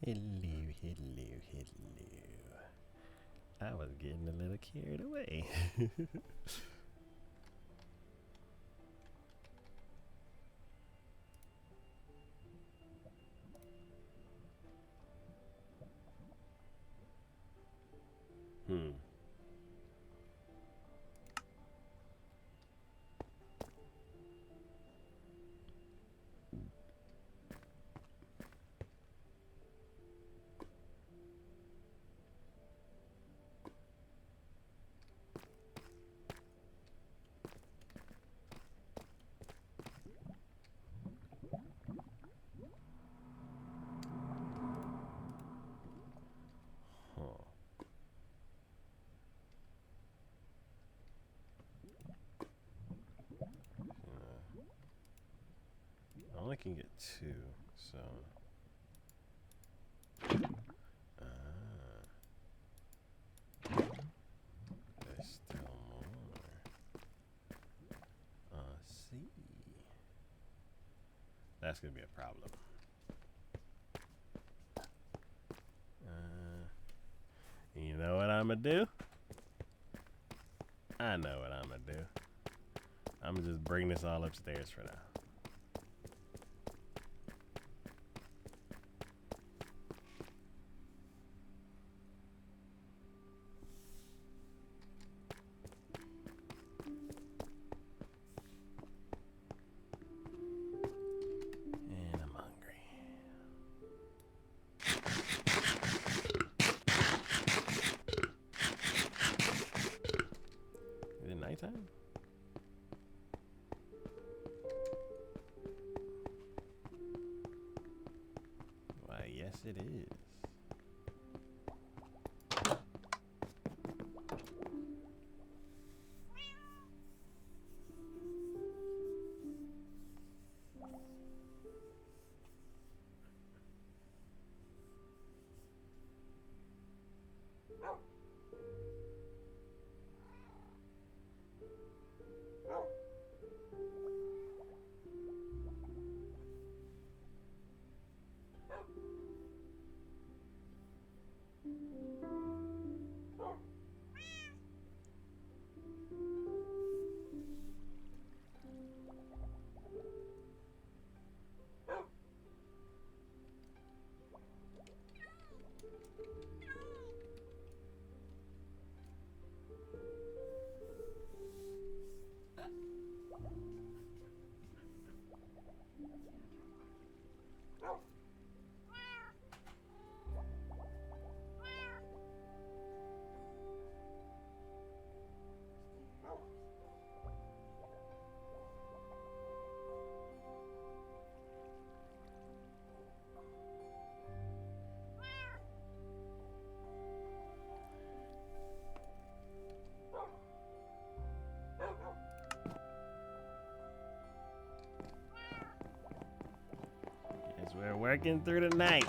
Hello, hello, hello. I was getting a little carried away. Hmm. Huh. I only can get two, so. Ah, there's still more. See. That's gonna be a problem. You know what I'm gonna do? I know what I'm gonna do. I'm gonna just bring this all upstairs for now. And I'm hungry. Is it nighttime? Why, yes, it is. Guess we're working through the night.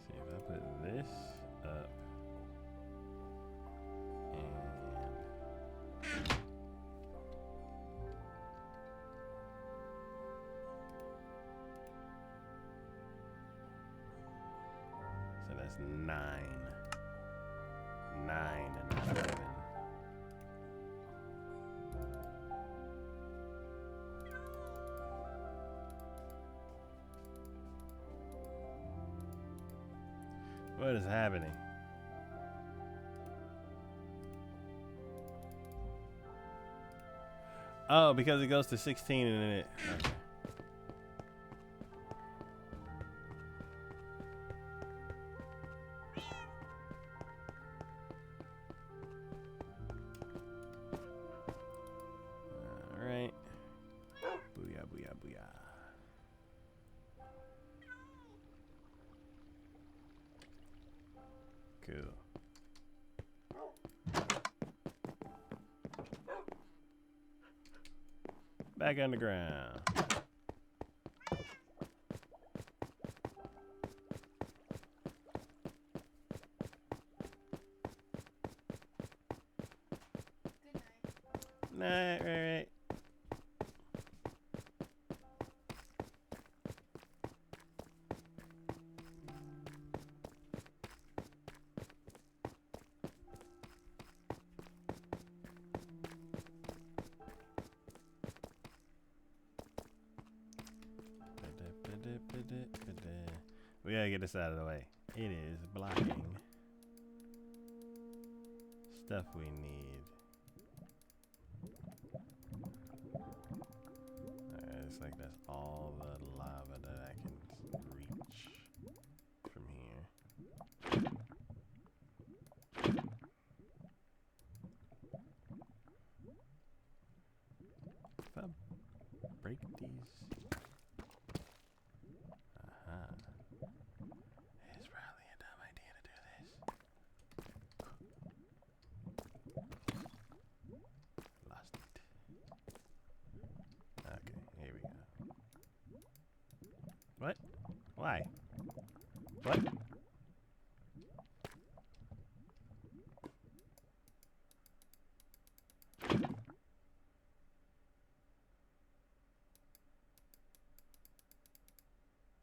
See if I put this up and so that's 9 and 11. What is happening? Oh, because it goes to 16 and then it. Okay. All right. Booyah, booyah, booyah. Cool. Back underground. Night, right. We gotta get this out of the way. It is blocking stuff we need. Alright, it's like that's all the lava that I can reach from here. If I break these. It's probably a dumb idea to do this. Lost it. Okay, here we go. What? Why? What?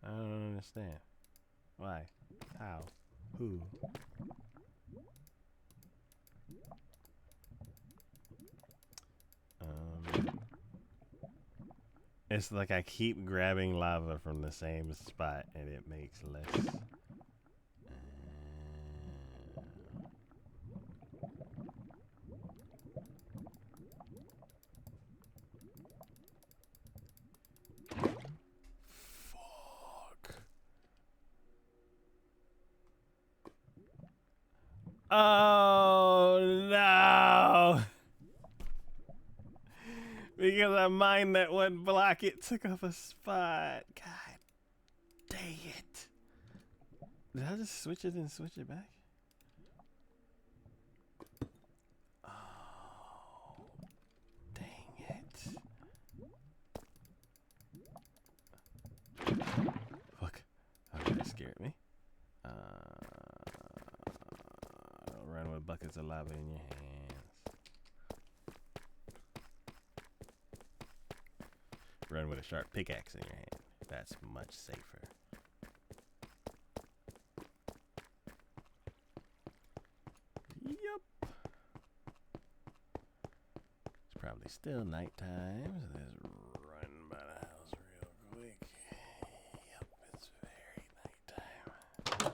I don't understand. Why? How? Who? It's like I keep grabbing lava from the same spot and it makes less. Fuck. Oh no! Because I mined that one block, it took off a spot. God dang it. Did I just switch it and switch it back? Oh, dang it. Fuck. Okay, that scared me. Don't run with buckets of lava in your hands. Run with a sharp pickaxe in your hand. That's much safer. Yup. It's probably still nighttime, so let's run by the house real quick. Yup, it's very nighttime.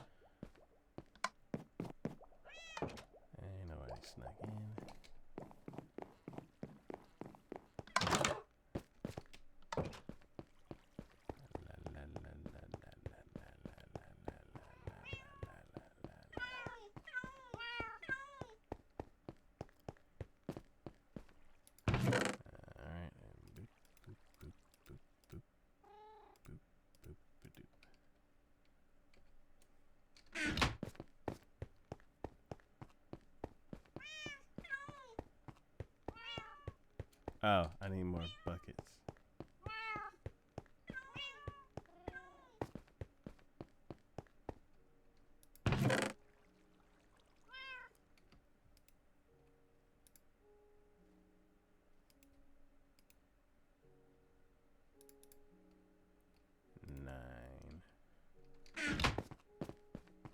Ain't nobody snuck in. Oh, I need more buckets.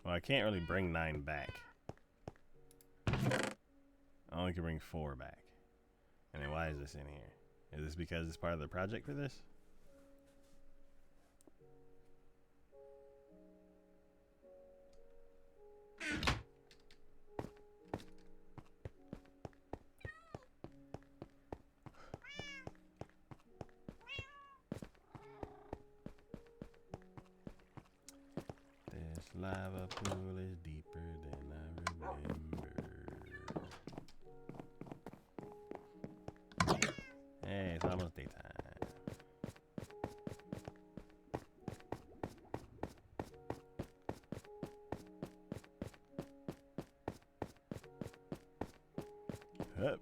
Well, I can't really bring 9 back. I only can bring 4 back. And then why is this in here? Is this because it's part of the project for this? This lava pool is deeper than I remember. Hey, it's almost daytime. Up.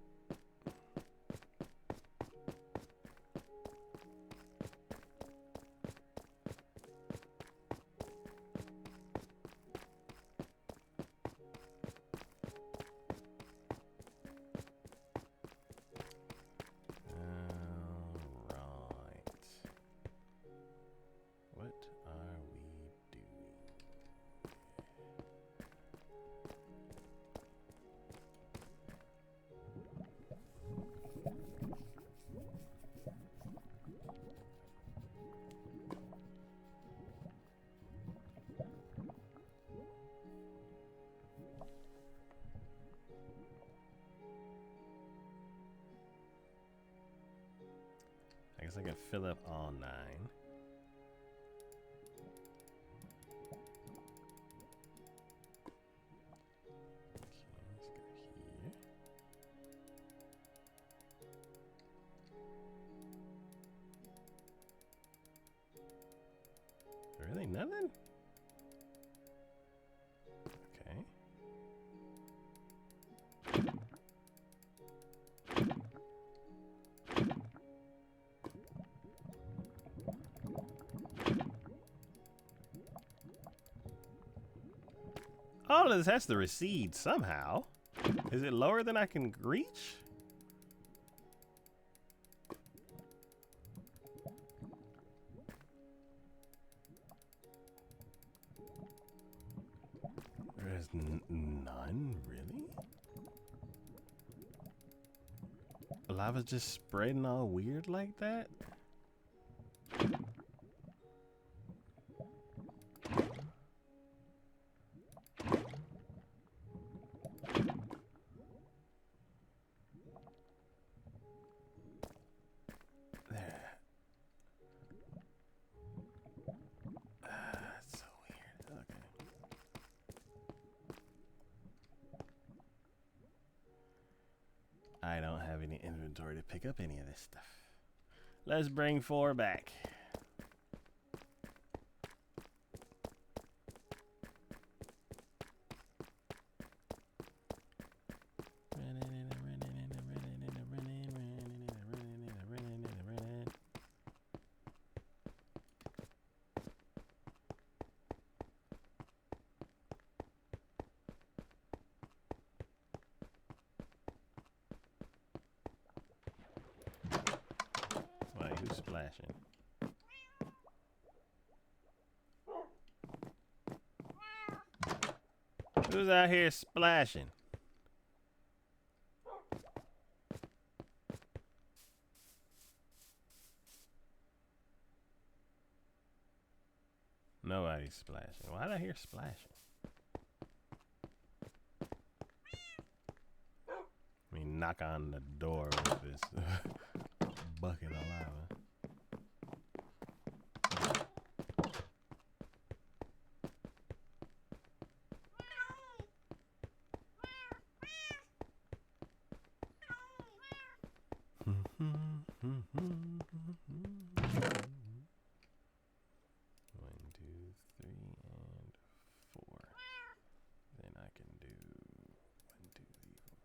guess I can fill up all 9. Really? Nothing? Okay. All of this has to recede somehow. Is it lower than I can reach? There's none, really? Lava just spreading all weird like that? There. That's so weird. Okay. I don't have any inventory to pick up any of this stuff. Let's bring 4 back. Wait, who's splashing? Who's out here splashing? Nobody's splashing. Why did I hear splashing? I mean, knock on the door with this bucket of lava. One, two, three, and 4. Then I can do 1, 2, 3, 4.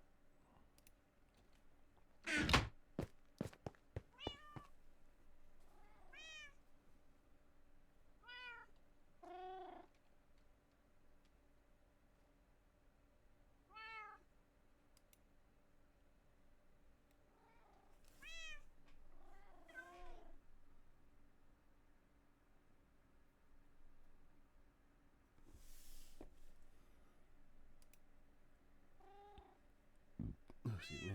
Oh, excuse me.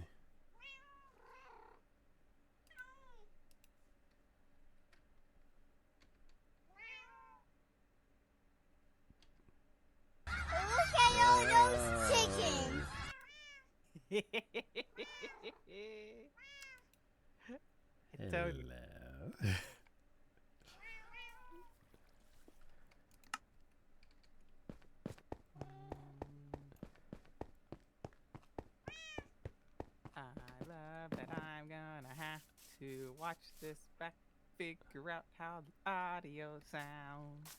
Look at all those chickens. Hello. I love that I'm gonna have to watch this back, figure out how the audio sounds.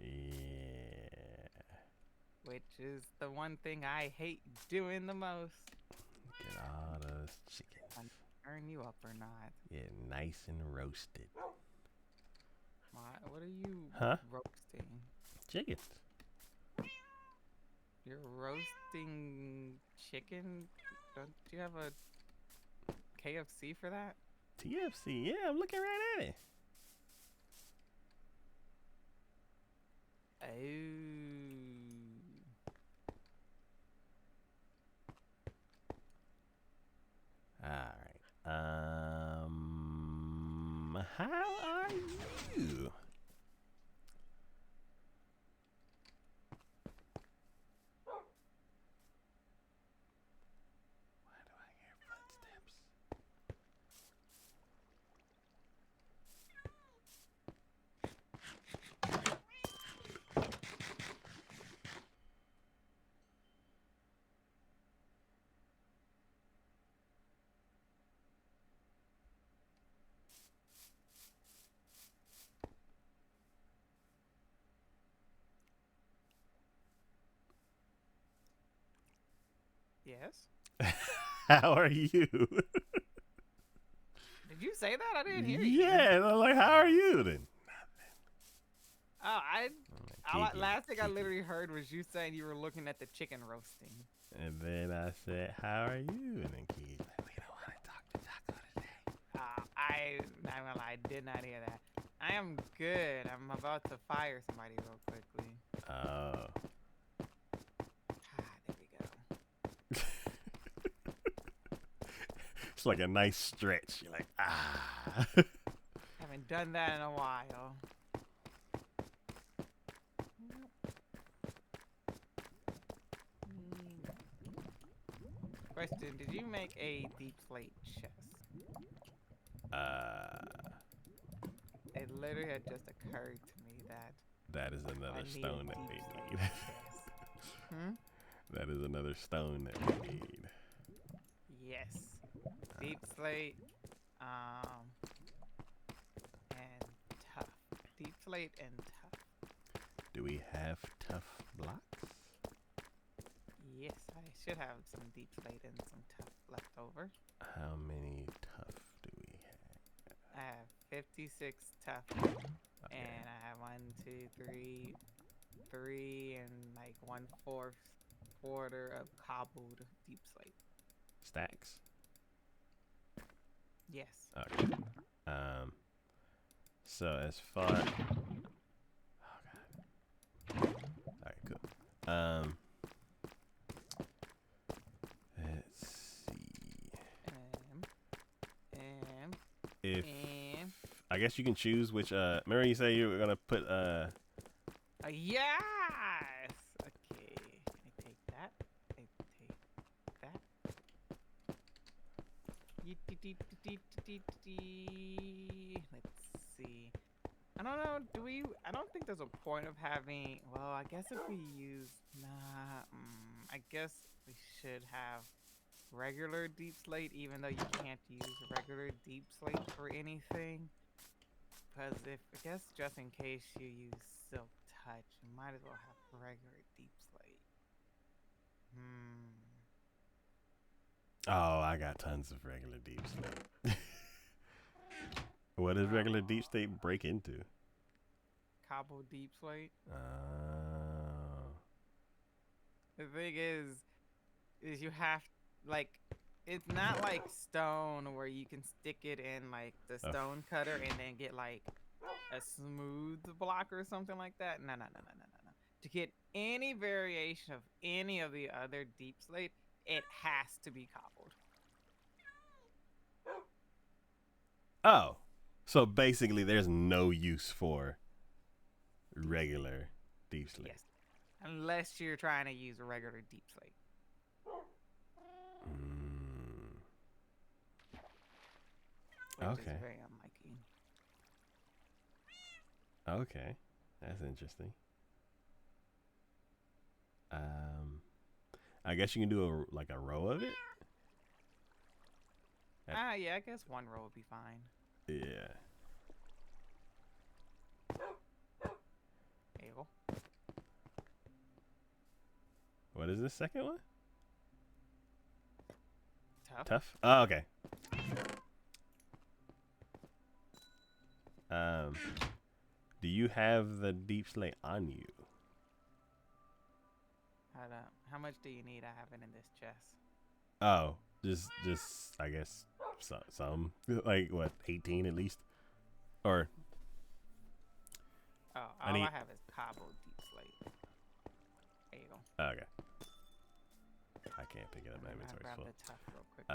Yeah. Which is the one thing I hate doing the most. Get all those chickens. Turn you up or not? Get nice and roasted. What are you roasting? Chickens. You're roasting chicken? Don't you have a KFC for that? TFC, yeah, I'm looking right at it. Oh. Alright. How are you? Why do I hear footsteps? Yes. How are you? Did you say that? I didn't hear you. Yeah, and I'm like, how are you then? Oh, Kiki, last thing I Kiki. literally heard was you saying you were looking at the chicken roasting. And then I said, how are you? And then Kiki's like, we don't want to talk to Taco today. Not gonna lie, I did not hear that. I am good. I'm about to fire somebody real quickly. Oh. There we go. It's like a nice stretch. You're like, ah. Haven't done that in a while. Question, did you make a deep slate chest? It literally had just occurred to me that That is I another need stone that deep we slate need. chest. That is another stone that we need. Yes. Deep slate, and tough. Deep slate and tough. Do we have tough blocks? Yes, I should have some deep slate and some tough left over. How many tough do we have? I have 56 tough, Okay. and I have 1, 2, 3 and like 1/4 quarter of cobbled deep slate. Stacks? Yes. Okay. So as far... Oh, God. Alright, cool. Let's see. If... I guess you can choose which, remember you say you were gonna put, Yes! Okay. I take that. I take that. Let's see. I don't know. I don't think there's a point of having. Well, I guess if we use. I guess we should have regular deep slate, even though you can't use regular deep slate for anything. Because I guess just in case you use silk touch, you might as well have regular deep slate. oh, I got tons of regular deep slate. What does regular deep slate break into? Cobble deep slate. Oh. The thing is you have like it's not like stone where you can stick it in like the stone cutter and then get like a smooth block or something like that. No. To get any variation of any of the other deep slate, it has to be cobbled. Oh. So basically there's no use for regular deep slate. Yes. Unless you're trying to use a regular deep slate. Which Okay. is very unlikely. Okay. That's interesting. I guess you can do a row of it? Yeah, I guess one row would be fine. Yeah. There you go. What is this second one? Tough. Tough? Oh, okay. Do you have the deep slate on you? Hold up. How much do you need? I have it in this chest. Oh, just I guess some like what 18 at least, or Oh, all I have is cobble deep slate. There you go. okay. I can't pick it up. My I'll inventory's grab full. the tough real quick.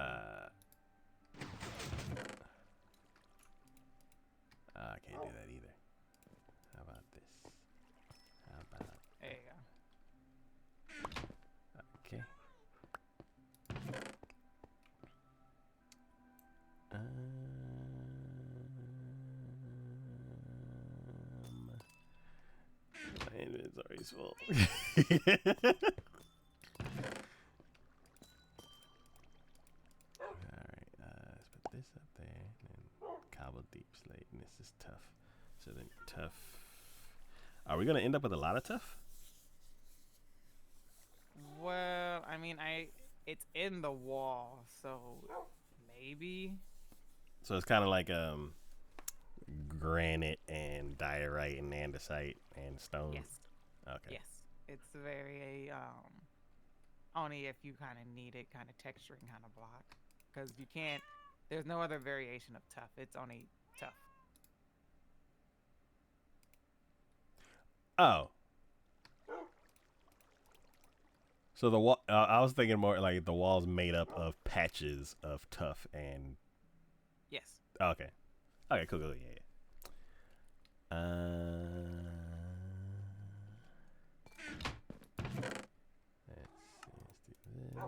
I can't do that either. How about this? How about There you go. okay? My inventory's full. Alright, let's put this up there and cobble deep slate, and this is tough. So then tough. Are we gonna end up with a lot of tough? Well, I mean, it's in the wall, so maybe. So it's kind of like granite and diorite and andesite and stone. Yes. Okay. Yes. It's very only if you kind of need it, kind of texturing kind of block, because you can't. There's no other variation of tough. It's only tough. Oh. So the wall. I was thinking more like the wall's made up of patches of tough and. Yes. Okay. Okay. Cool. Cool. Yeah. Let's do this.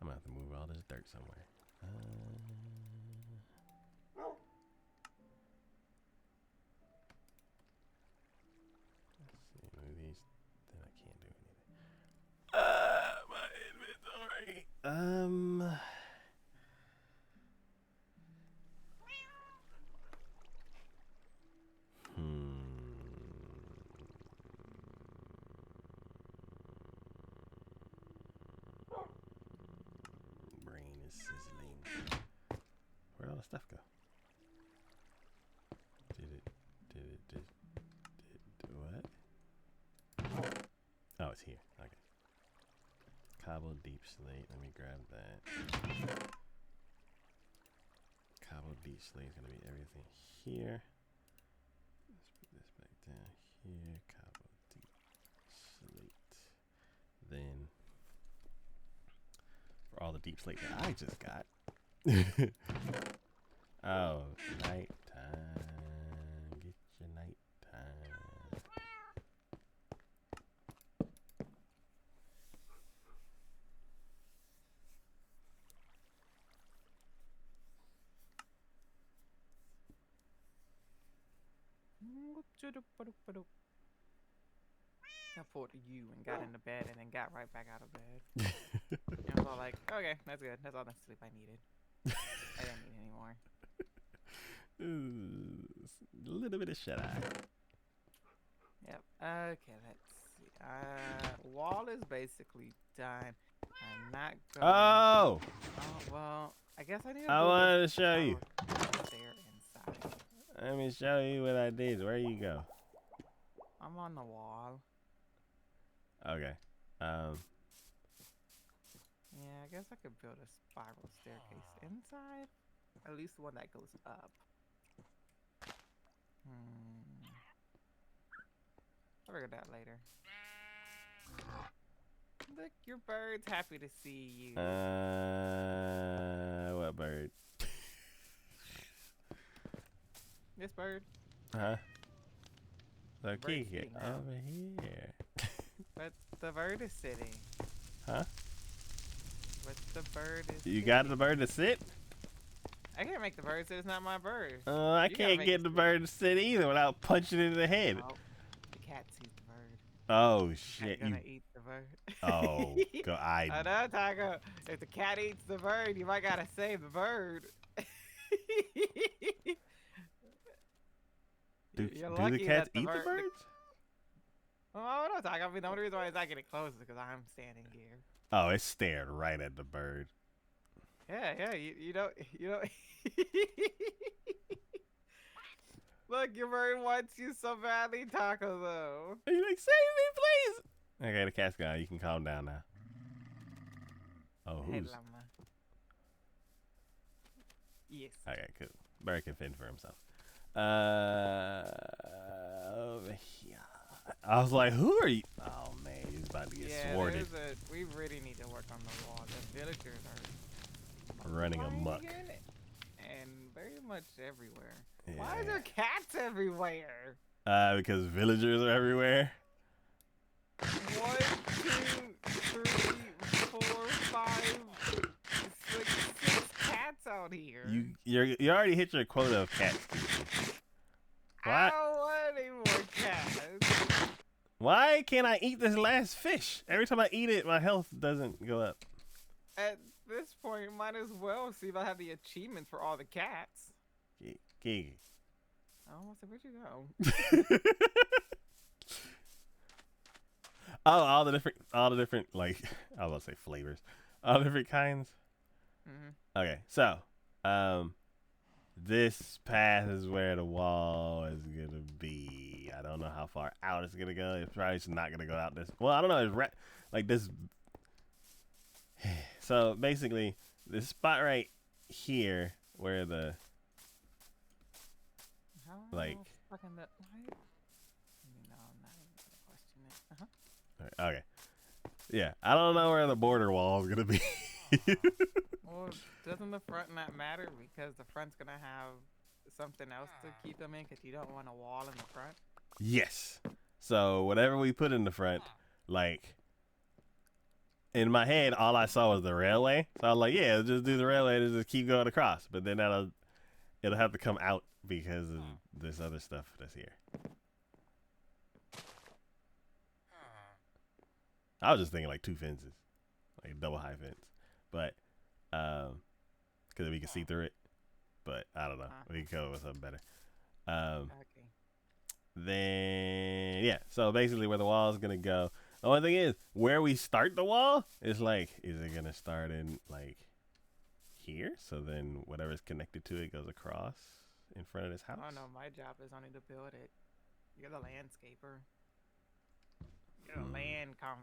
I'm gonna have to move all this dirt somewhere. Let's see, move these. Then I can't do anything. My inventory. Brain is sizzling. Where'd all the stuff go? Did what? Oh, it's here. Okay. Cobbled deep slate. Let me grab that. Cobbled deep slate is gonna be everything here. Let's put this back down here. Cobbled deep slate. Then for all the deep slate that I just got. Oh, nighttime. Get your nighttime. I pulled you and got into bed and then got right back out of bed. And I was all like, okay, that's good. That's all the sleep I needed. I didn't need any more. A little bit of shut eye. Yep. Okay, let's see. Wall is basically done. I'm not going. Oh! Oh, well, I guess I need to I move wanted this to show you. there inside. Let me show you what I did. Where you go? I'm on the wall. Okay. Yeah, I guess I could build a spiral staircase inside. At least the one that goes up. I'll figure that later. Look, your bird's happy to see you. What bird? This bird. Huh? The Bird's key sitting down. over here. But the bird is sitting. Huh? But the bird is You got the sitting. bird to sit? I can't make the bird sit. It's not my bird. I You gotta can't make get it the sit. bird to sit either without punching it in the head. Oh, the cat sees the bird. Oh Cat shit! gonna You. eat the bird. Oh god! I know, Taco. If the cat eats the bird, you might gotta save the bird. Do You're the lucky cats that eat the bird- birds? Oh no, Taco. I mean, the only reason why it's not getting close is because I'm standing here. Oh, it stared right at the bird. Yeah, you don't. Look, your bird wants you so badly, Taco, though. Are you like, save me, please? Okay, the cat's gone. You can calm down now. Oh, Hey, who's? llama. Yes. Okay, cool. Bird can fend for himself. Over here. I was like, who are you? Oh man, he's about to get sworded. We really need to work on the wall. The villagers are Running amok. multiplying and very much everywhere. Yeah. Why are there cats everywhere? Because villagers are everywhere. 1, 2, 3, 4, 5, 6 cats out here. You already hit your quota of cats. I What? don't want any more cats. Why can't I eat this last fish? Every time I eat it, my health doesn't go up. At this point, might as well see if I have the achievements for all the cats. Gigi. Oh, so where'd you go? Oh, all the different like I was about to say flavors, all the different kinds. Okay, so this path is where the wall is gonna be. I don't know how far out it's gonna go. It's probably just not gonna go out this. Well, I don't know. It's like this. So basically, this spot right here, where the How like. fucking the why? No, I'm not even gonna question it. Okay. Yeah, I don't know where the border wall is gonna be. Well, doesn't the front not matter because the front's gonna have something else to keep them in? Because you don't want a wall in the front. Yes. So whatever we put in the front, like in my head, all I saw was the railway. So I was like, yeah, just do the railway and just keep going across. But then it'll have to come out because of this other stuff that's here. I was just thinking like 2 fences, like a double high fence, but because we can see through it. But I don't know, we can come up with something better. Okay. Then yeah, so basically where the wall is gonna go. The only thing is where we start the wall is like, is it gonna start in like here? So then whatever's connected to it goes across in front of this house. Oh no, my job is only to build it. You're the landscaper. You're the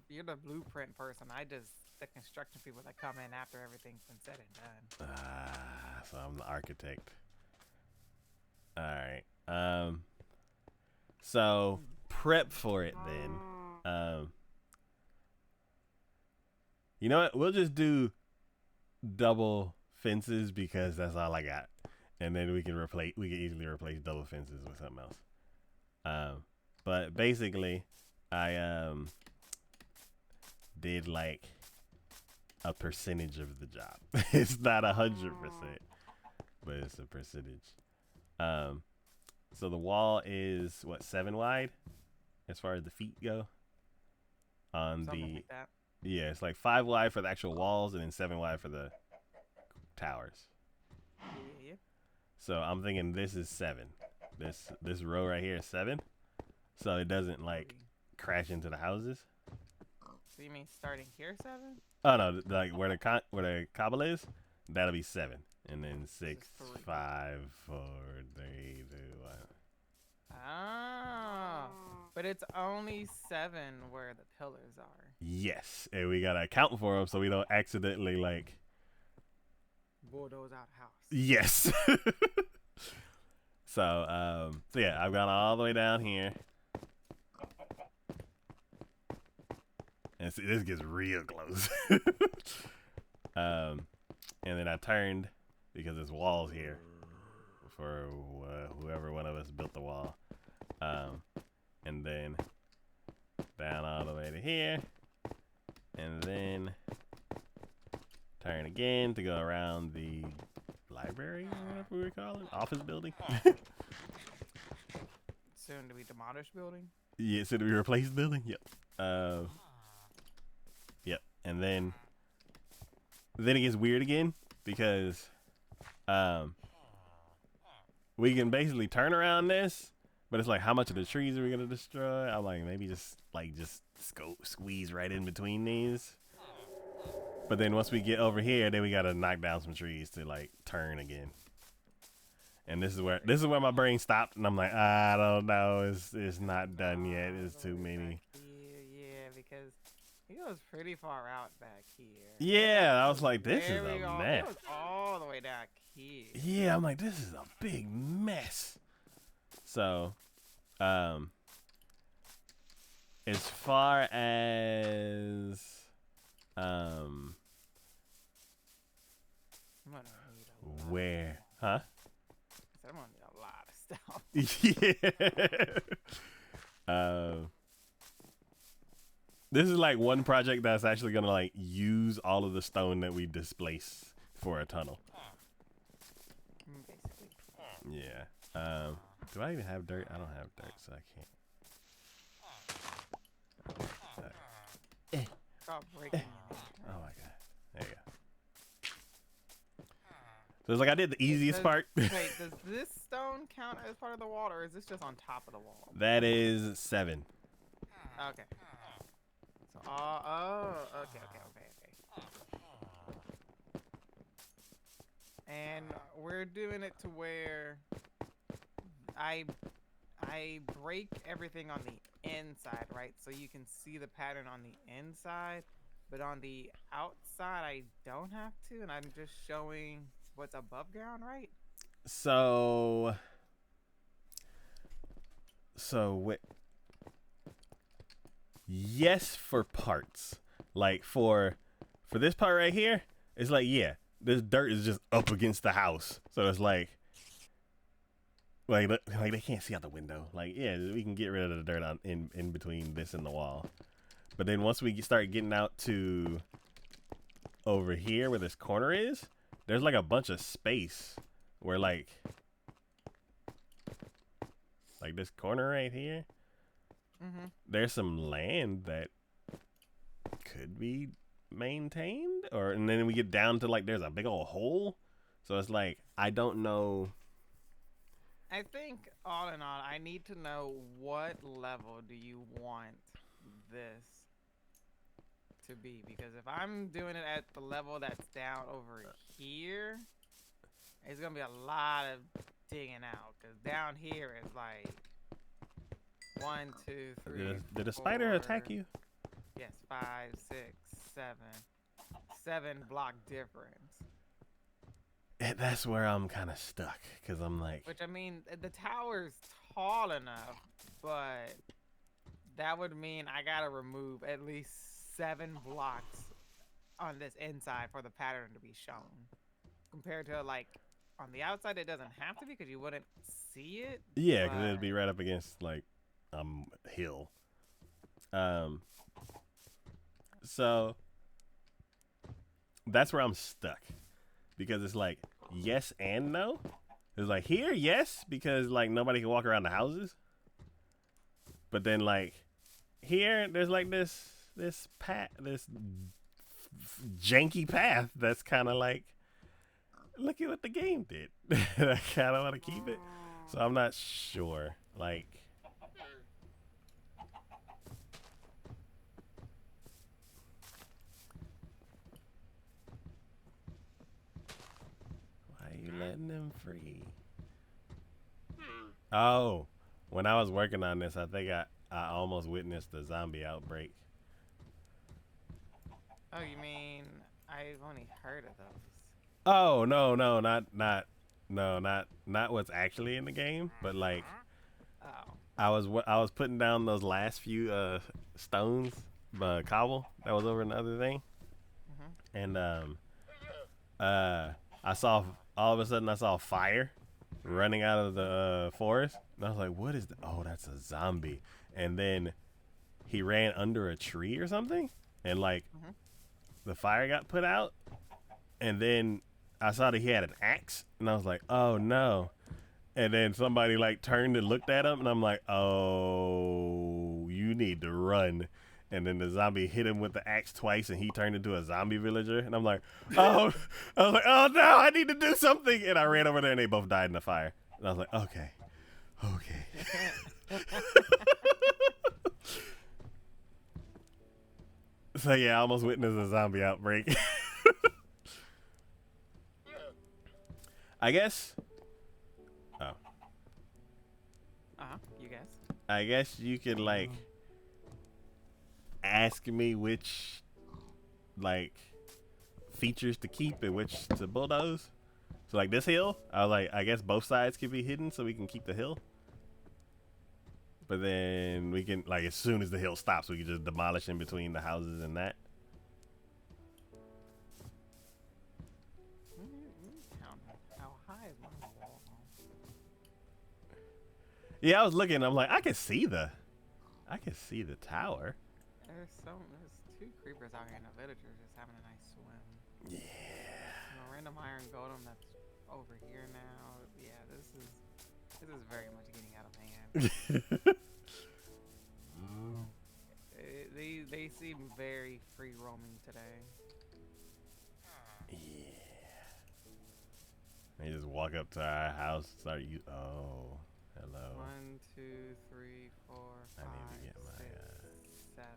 you're the blueprint person. I just the construction people that come in after everything's been said and done. So I'm the architect. All right. So prep for it then. You know what? We'll just do double fences because that's all I got, and then we can easily replace double fences with something else. But basically, I did like a percentage of the job. It's not 100%, but it's a percentage. So the wall is what, 7 wide as far as the feet go. Something like that. Yeah, it's like 5 wide for the actual walls and then 7 wide for the towers. Yeah. So I'm thinking this is 7. This row right here is 7, so it doesn't like crash into the houses. So you mean starting here 7? Oh no, like where the cobble is, that'll be 7, and then 6, 5, 4, 3, 2, 1. Oh, but it's only 7 where the pillars are. Yes, and we gotta account for them so we don't accidentally like bulldoze out house. Yes. So yeah, I've gone all the way down here. And see, this gets real close. And then I turned because there's walls here for whoever one of us built the wall. And then down all the way to here. And then turn again to go around the library, or whatever we call it, office building. Soon to be demolished building. Yeah, soon to be replaced building. Yep. Yep. And then it gets weird again because we can basically turn around this, but it's like, how much of the trees are we gonna destroy? I'm like, maybe just squeeze right in between these. But then once we get over here, then we gotta knock down some trees to like turn again. And this is where my brain stopped, and I'm like, I don't know, it's not done yet. It's too many. Yeah, because it goes pretty far out back here. Yeah, I was like, this is a mess. It goes all the way down here. Yeah, I'm like, this is a big mess. So, as far as where, huh? I'm gonna need a lot of stuff. Yeah. This is like one project that's actually gonna like use all of the stone that we displace for a tunnel. Basically. Yeah. Do I even have dirt? I don't have dirt, so I can't. Stop breaking. Oh my god. There you go. So it's like I did the easiest part. Wait, does this stone count as part of the wall, or is this just on top of the wall? That is 7. Okay. Okay. And we're doing it to where I I break everything on the inside, right? So you can see the pattern on the inside, but on the outside I don't have to, and I'm just showing what's above ground, right? So wait. Yes, for parts. Like for this part right here, it's like yeah, this dirt is just up against the house, so it's like they can't see out the window. Like yeah, we can get rid of the dirt on in between this and the wall. But then once we start getting out to over here where this corner is, there's like a bunch of space where like this corner right here. There's some land that could be maintained, and then we get down to like there's a big old hole, so it's like I don't know. I think all in all, I need to know what level do you want this to be, because if I'm doing it at the level that's down over here, it's gonna be a lot of digging out, because down here is like 1, 2, 3. Did a spider attack you? Yes, 5, 6, 7 block difference. And that's where I'm kind of stuck, because I'm like, Which, I mean, the tower's tall enough, but that would mean I gotta remove at least 7 blocks on this inside for the pattern to be shown. Compared to, like, on the outside, it doesn't have to be, because you wouldn't see it. yeah, because it'd be right up against like hill. So that's where I'm stuck, because it's like yes and no. It's like here, yes, because like nobody can walk around the houses. But then like here, there's like this path, this janky path that's kind of like, look at what the game did. I kind of want to keep it, so I'm not sure. Like, why are you letting them free? Oh, when I was working on this, I think I almost witnessed a zombie outbreak. Oh, you mean I've only heard of those? Oh no, not what's actually in the game, but like Oh. I was putting down those last few stones, cobble that was over in the other thing, and I saw all of a sudden I saw fire running out of the forest, and I was like, what is that? Oh, that's a zombie. And then he ran under a tree or something, and like the fire got put out, and then I saw that he had an axe, and I was like, oh no. And then somebody like turned and looked at him, and I'm like, oh, you need to run. And then the zombie hit him with the axe twice, and he turned into a zombie villager. And I'm like, oh, I was like, oh no, I need to do something. And I ran over there, and they both died in the fire. And I was like, okay. So yeah, I almost witnessed a zombie outbreak. I guess. Oh. You guess? I guess you could like ask me which like features to keep and which to bulldoze. So like this hill, I was like, I guess both sides could be hidden so we can keep the hill. But then we can like as soon as the hill stops, we can just demolish in between the houses and that. How high is my wall? Yeah, I was looking. I'm like, I can see the tower. There's 2 creepers out here in the villagers just having a nice swim. Yeah. A random iron golem that's over here now. Yeah, this is very much getting out of hand. They seem very free roaming today. Yeah. They just walk up to our house, start you. Oh, hello. 1, 2, 3, 4, 5, I need to get my, 6, 7.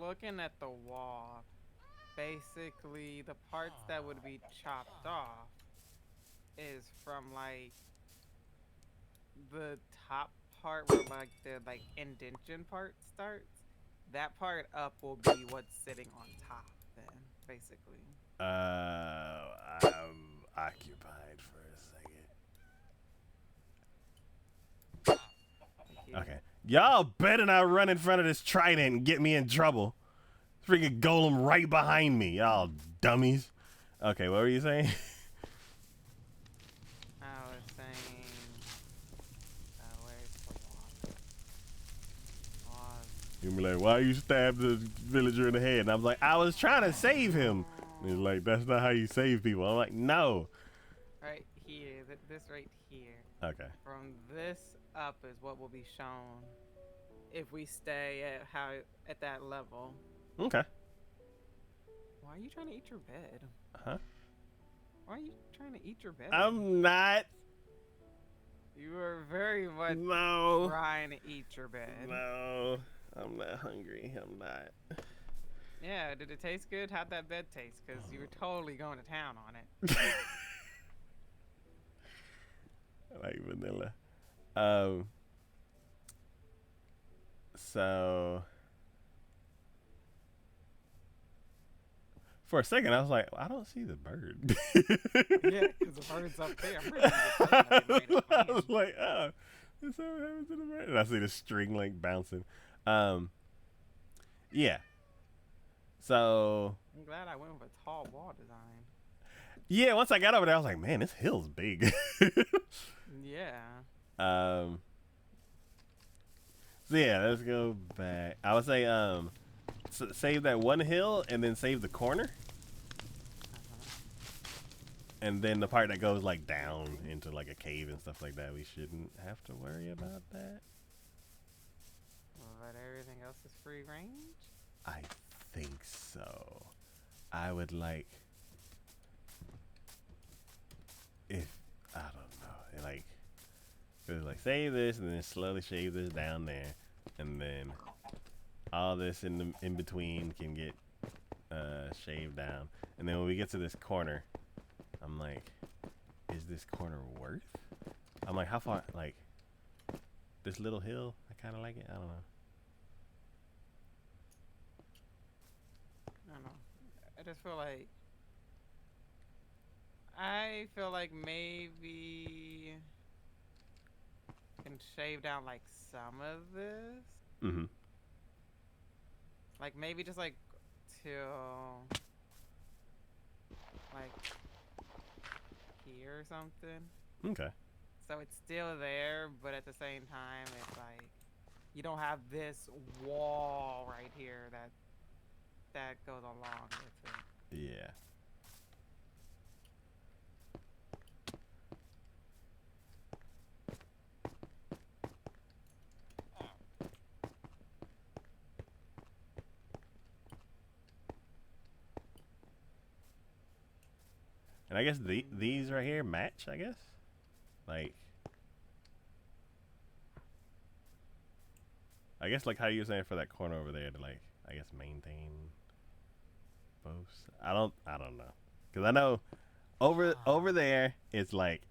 looking at the wall, basically the parts that would be chopped off is from like the top part where like the like indentation part starts. That part up will be what's sitting on top then, basically. I'm occupied for a second. Yeah. Okay. Y'all better not run in front of this trident and get me in trouble. Freaking golem right behind me, y'all dummies. Okay, what were you saying? I was saying, where's the wall? You be like, why you stabbed the villager in the head? And I was like, I was trying to save him. And he's like, that's not how you save people. I'm like, no. Right here, this right here. Okay. From this up is what will be shown if we stay at that level. Okay. Why are you trying to eat your bed? Huh? Why are you trying to eat your bed? I'm not. You are very much No. trying to eat your bed. No. I'm not hungry. I'm not. Yeah, did it taste good? How'd that bed taste? Because you were totally going to town on it. I like vanilla. So for a second, I was like, I don't see the bird. Yeah, because the bird's up there. I'm really I was like, oh, this what happens to the bird. And I see the string like bouncing. Yeah. So I'm glad I went with a tall wall design. yeah, once I got over there, I was like, man, this hill's big. Yeah. So yeah, let's go back. I would say save that one hill and then save the corner. And then the part that goes like down into like a cave and stuff like that, we shouldn't have to worry about that. But everything else is free range? I think so. I would like if I don't know, like it was like save this and then slowly shave this down there, and then all this in between can get shaved down, and then when we get to this corner, I'm like, is this corner worth? I'm like, how far? Like this little hill, I kind of like it. I don't know. I don't know. I just feel like maybe I can shave down like some of this. Mm-hmm. Like maybe just like till like here or something. Okay. So it's still there, but at the same time it's like you don't have this wall right here that goes along with it. Yeah. And I guess these right here match, I guess? Like, I guess like how you were saying for that corner over there to like, I guess maintain both. I don't know. Because I know over there it's like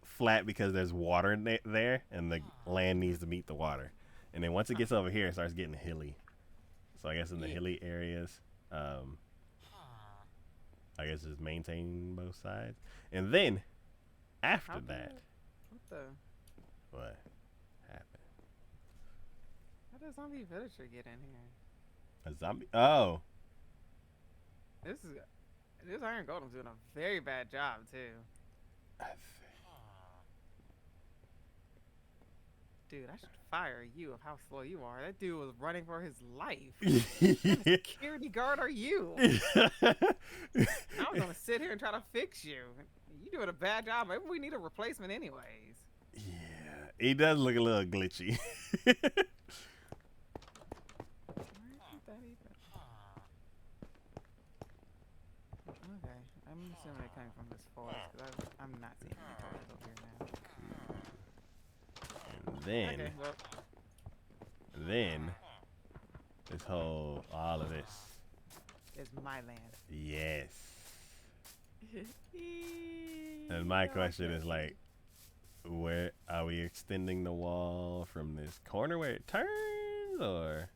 flat because there's water there and the land needs to meet the water. And then once it gets over here, it starts getting hilly. So I guess in the hilly areas, I guess just maintain both sides. And then, after that... What happened? How does zombie villager get in here? A zombie? Oh. This Iron Golem's doing a very bad job, too. Dude, I should fire you of how slow you are. That dude was running for his life. What kind of security guard are you? I was gonna sit here and try to fix you. You doing a bad job. Maybe we need a replacement anyways. Yeah, he does look a little glitchy. Where is that even? Okay, I'm assuming they're coming from this forest because I'm not seeing any forest over here now. And then, Okay, well, then, This whole, all of this. It's my land. Yes. And my question is like, where are we extending the wall from this corner where it turns, or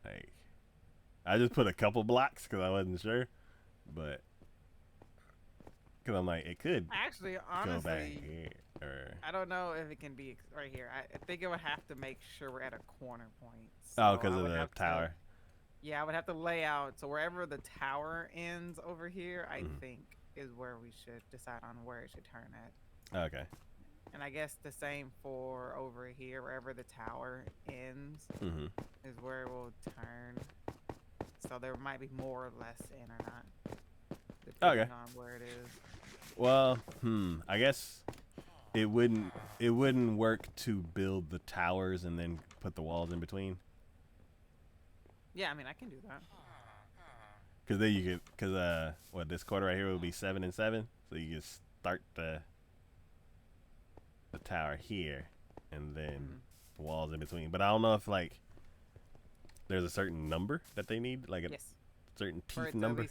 like, I just put a couple blocks because I wasn't sure, but because I'm like, it could Actually, go back honestly, here, or I don't know if it can be right here. I think it would have to make sure we're at a corner point. oh, So because I of would the have to- tower. yeah, I would have to lay out. So wherever the tower ends over here, I Mhm. think is where we should decide on where it should turn at. Okay. And I guess the same for over here, wherever the tower ends Mm-hmm. is where it will turn. So there might be more or less in or not, depending on where it is. Well, I guess it wouldn't work to build the towers and then put the walls in between. Yeah, I mean I can do that. Cause then you could, what, this quarter right here will be 7 and 7, so you just start the tower here, and then the walls in between. But I don't know if like there's a certain number that they need, like a Yes. certain For it teeth to number. be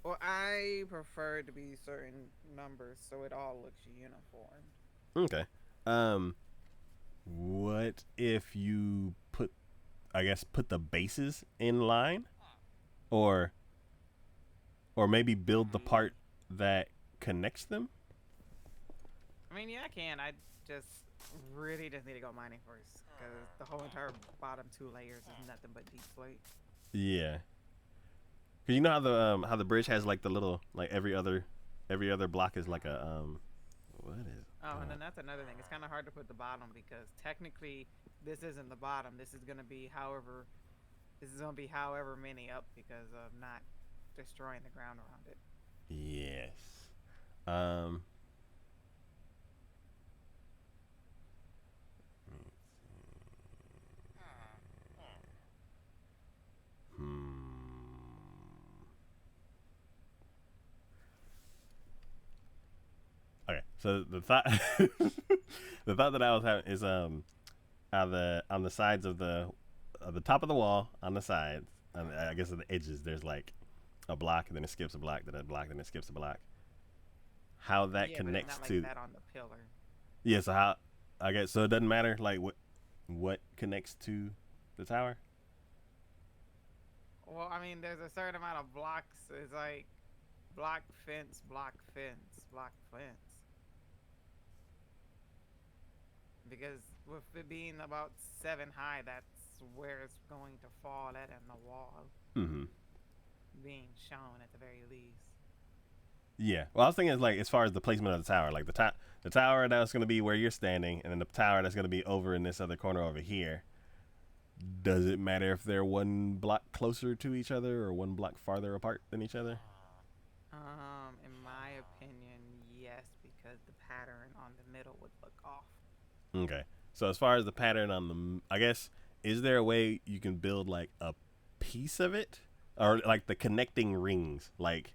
well, I prefer it to be certain numbers so it all looks uniform. Okay. What if you put the bases in line, or maybe build the part that connects them? I mean, yeah, I can. I just really just need to go mining first because the whole entire bottom 2 layers is nothing but deep slate. Yeah. Cause you know how the bridge has like the little, like every other block is like a what is Oh, and then that's another thing. It's kind of hard to put the bottom because technically this isn't the bottom. This is gonna be however many up because of not destroying the ground around it. yes. Okay, so the thought the thought that I was having is on the sides of the top of the wall, on the sides, I guess at the edges, there's like a block, and then it skips a block, then a block, then it skips a block. How that yeah, connects but it's not to like that on the pillar. yeah, so how, I guess, so it doesn't matter like what connects to the tower. Well, I mean, there's a certain amount of blocks. It's like block fence, block fence, block fence. Because with it being about 7 high, that's where it's going to fall at in the wall, Mm-hmm. being shown at the very least. Yeah. Well, I was thinking like as far as the placement of the tower, like the tower that's going to be where you're standing, and then the tower that's going to be over in this other corner over here. Does it matter if they're 1 block closer to each other or 1 block farther apart than each other? In my opinion, yes, because the pattern on the middle would look off. Okay. So as far as the pattern on I guess, is there a way you can build like a piece of it, or like the connecting rings? Like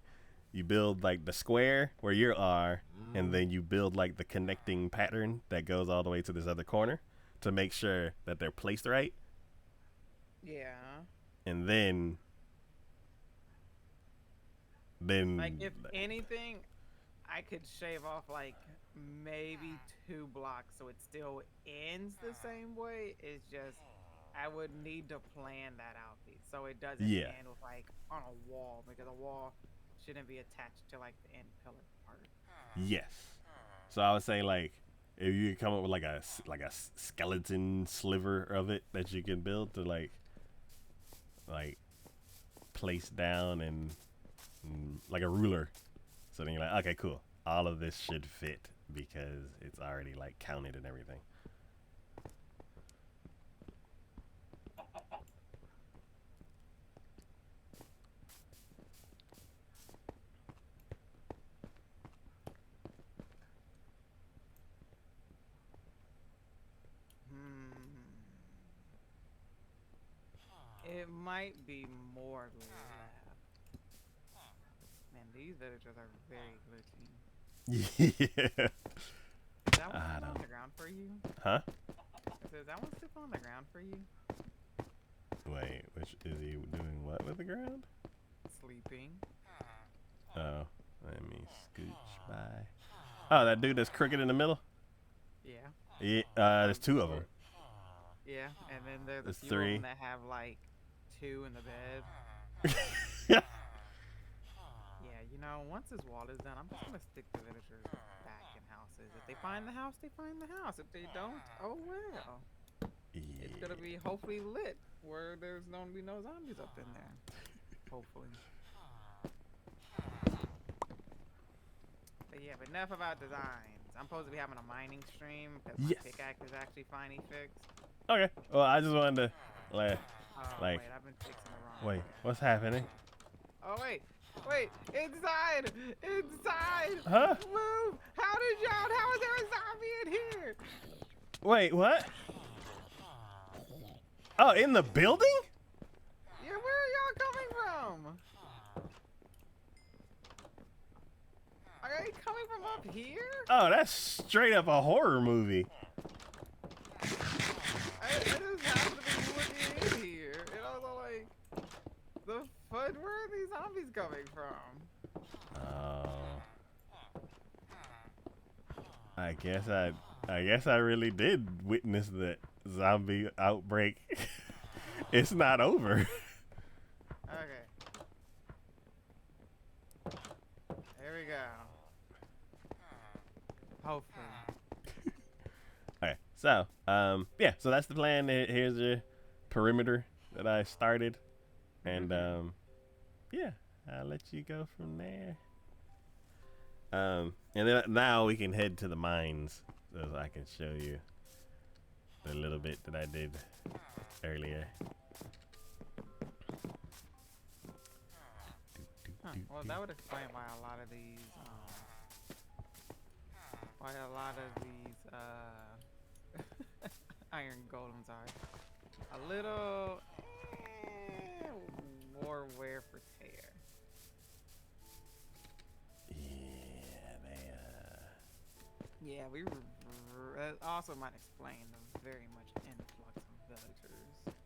you build like the square where you are, and then you build like the connecting pattern that goes all the way to this other corner to make sure that they're placed right. Yeah. And then Like, if anything, I could shave off like maybe 2 blocks so it still ends the same way. It's just I would need to plan that out so it doesn't Yeah. end with like on a wall, because a wall shouldn't be attached to like the end pillar part. Yes. So I would say like if you could come up with like a skeleton sliver of it that you can build to like place down and like a ruler. So then you're like, okay, cool. All of this should fit because it's already like counted and everything. It might be more left. Man, these villagers are very glitchy. Yeah. Is that I one don't- on the ground for you? Huh? Is that one still on the ground for you? Wait, which is he doing what with the ground? Sleeping. Oh, let me scooch by. Oh, that dude that's crooked in the middle? Yeah. Yeah, there's two of them. Yeah, and then there's a There's few three. of them that have like 2 in the bed. Yeah, you know, once this wall is done, I'm just gonna stick the villagers back in houses. If they find the house, they find the house. If they don't, oh well. It's gonna be hopefully lit where there's gonna be no zombies up in there. Hopefully. But yeah, but enough about designs. I'm supposed to be having a mining stream because my Yes. pickaxe is actually finally fixed. Okay. Well, I just wanted to, like, Oh, Like- wait, I've been fixing the wrong wait, pickaxe. what's happening? Oh, wait, inside! Inside! Huh? Move! How is there a zombie in here? Wait, what? Oh, in the building? Yeah, where are y'all coming from? Are they coming from up here? Oh, that's straight up a horror movie. I just happen to be looking in here, and I was like, the fun, where are these zombies coming from? Oh. I guess I really did witness the zombie outbreak. It's not over. Okay. There we go. Hopefully. Okay, so yeah, so that's the plan. Here's your perimeter that I started, and yeah, I'll let you go from there. And then now we can head to the mines, so I can show you the little bit that I did earlier. Huh. Well, that would explain why a lot of these, iron golems are a little war wear for tear. Yeah, they Yeah, that also might explain the very much influx of villagers.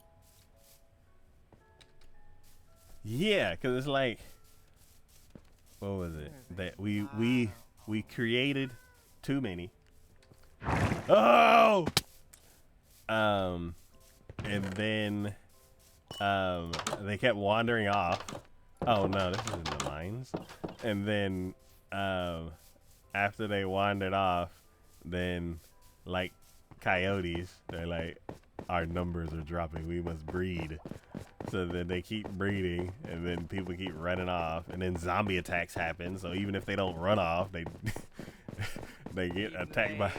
yeah, cause it's like, what was it that we created too many. Oh. And then they kept wandering off. Oh no, this isn't the mines. And then after they wandered off, then like coyotes, they're like, our numbers are dropping, we must breed. So then they keep breeding, and then people keep running off, and then zombie attacks happen. So even if they don't run off, they they get attacked by.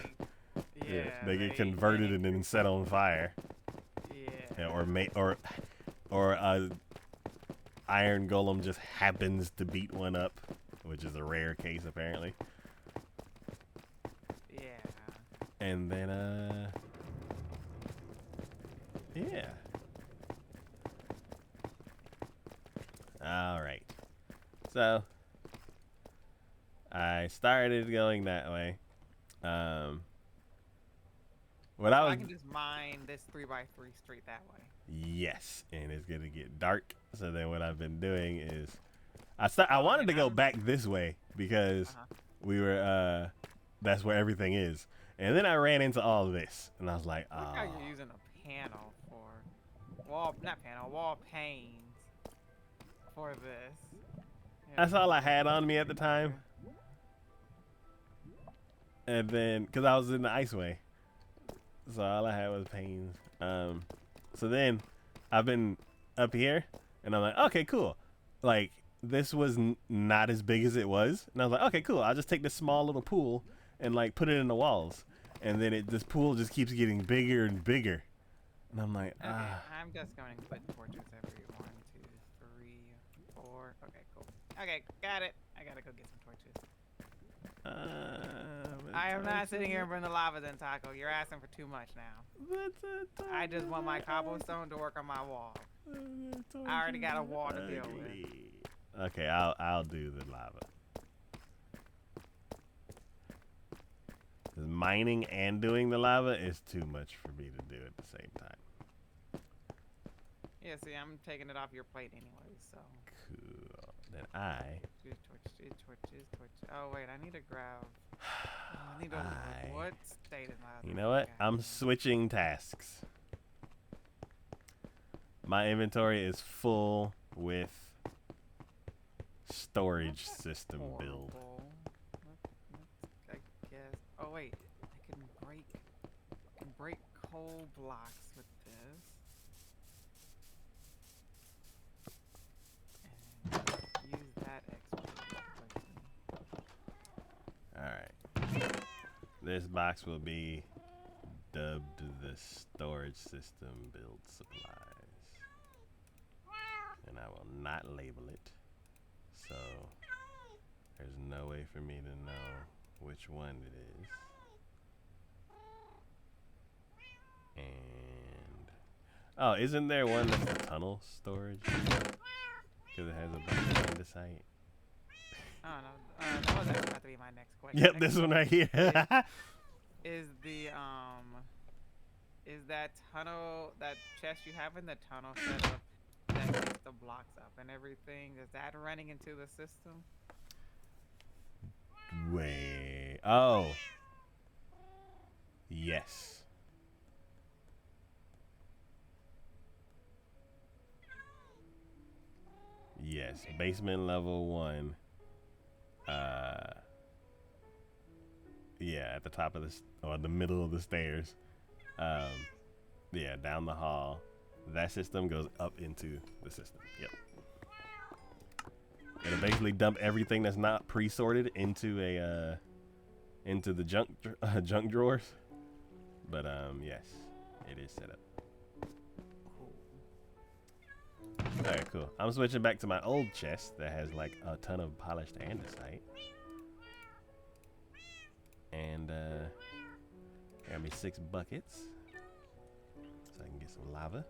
Yeah, they get converted and then set on fire. Yeah, or iron golem just happens to beat one up, which is a rare case apparently. Yeah. And then yeah. All right. So I started going that way. What I can just mine this 3x3 street that way. Yes, and it's gonna get dark. So then what I've been doing is I wanted to go back this way because we were that's where everything is. And then I ran into all of this, and I was like, Look how you're using a panel for wall panes for this. That's all I had on me at the time. And then, cause I was in the iceway, so all I had was panes. So then I've been up here, and I'm like, okay, cool. Like this was not as big as it was, and I was like, okay, cool. I'll just take this small little pool and like put it in the walls, and then this pool just keeps getting bigger and bigger. And I'm like, okay, I'm just going to put torches every 1, 2, 3, 4. Okay, cool. Okay, got it. I gotta go get some torches. I am not sitting here and burn the lava then, Taco. You're asking for too much now. I just want my cobblestone to work on my wall. I already got a wall to deal with. Okay, I'll do the lava. mining and doing the lava is too much for me to do at the same time. Yeah, see, I'm taking it off your plate anyway, so. Cool. Then I. Oh, wait, I need to grab. I need to. What state am I? You know what? I'm switching tasks. My inventory is full with storage system build. I guess. Oh wait, I can break coal blocks with this. And use that XP. Alright. This box will be dubbed the storage system build supplies. And I will not label it. So there's no way for me to know which one it is. And oh, isn't there one that's a tunnel storage? Because it has a bunch of andesite. Oh no, that was actually about to be my next question. Yep, this one right here. Is that tunnel, that chest you have in the tunnel set up that gets the blocks up and everything, is that running into the system? Wait. Oh. Yes. Yes. Basement level 1. Yeah, at the top of or the middle of the stairs. Yeah, down the hall. That system goes up into the system. Yep. It'll basically dump everything that's not pre-sorted into the junk drawers. But yes, it is set up. Alright, cool. I'm switching back to my old chest that has like a ton of polished andesite. And got me 6 buckets. So I can get some lava.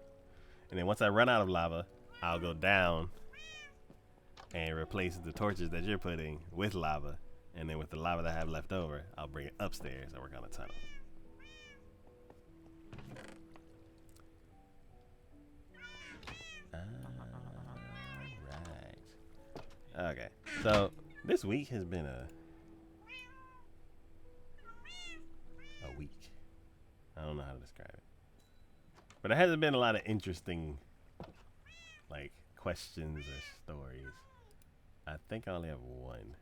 And then once I run out of lava, I'll go down and replace the torches that you're putting with lava. And then with the lava that I have left over, I'll bring it upstairs and work on a tunnel. Alright. Okay. So this week has been a week. I don't know how to describe it. But there hasn't been a lot of interesting, like, questions or stories. I think I only have one.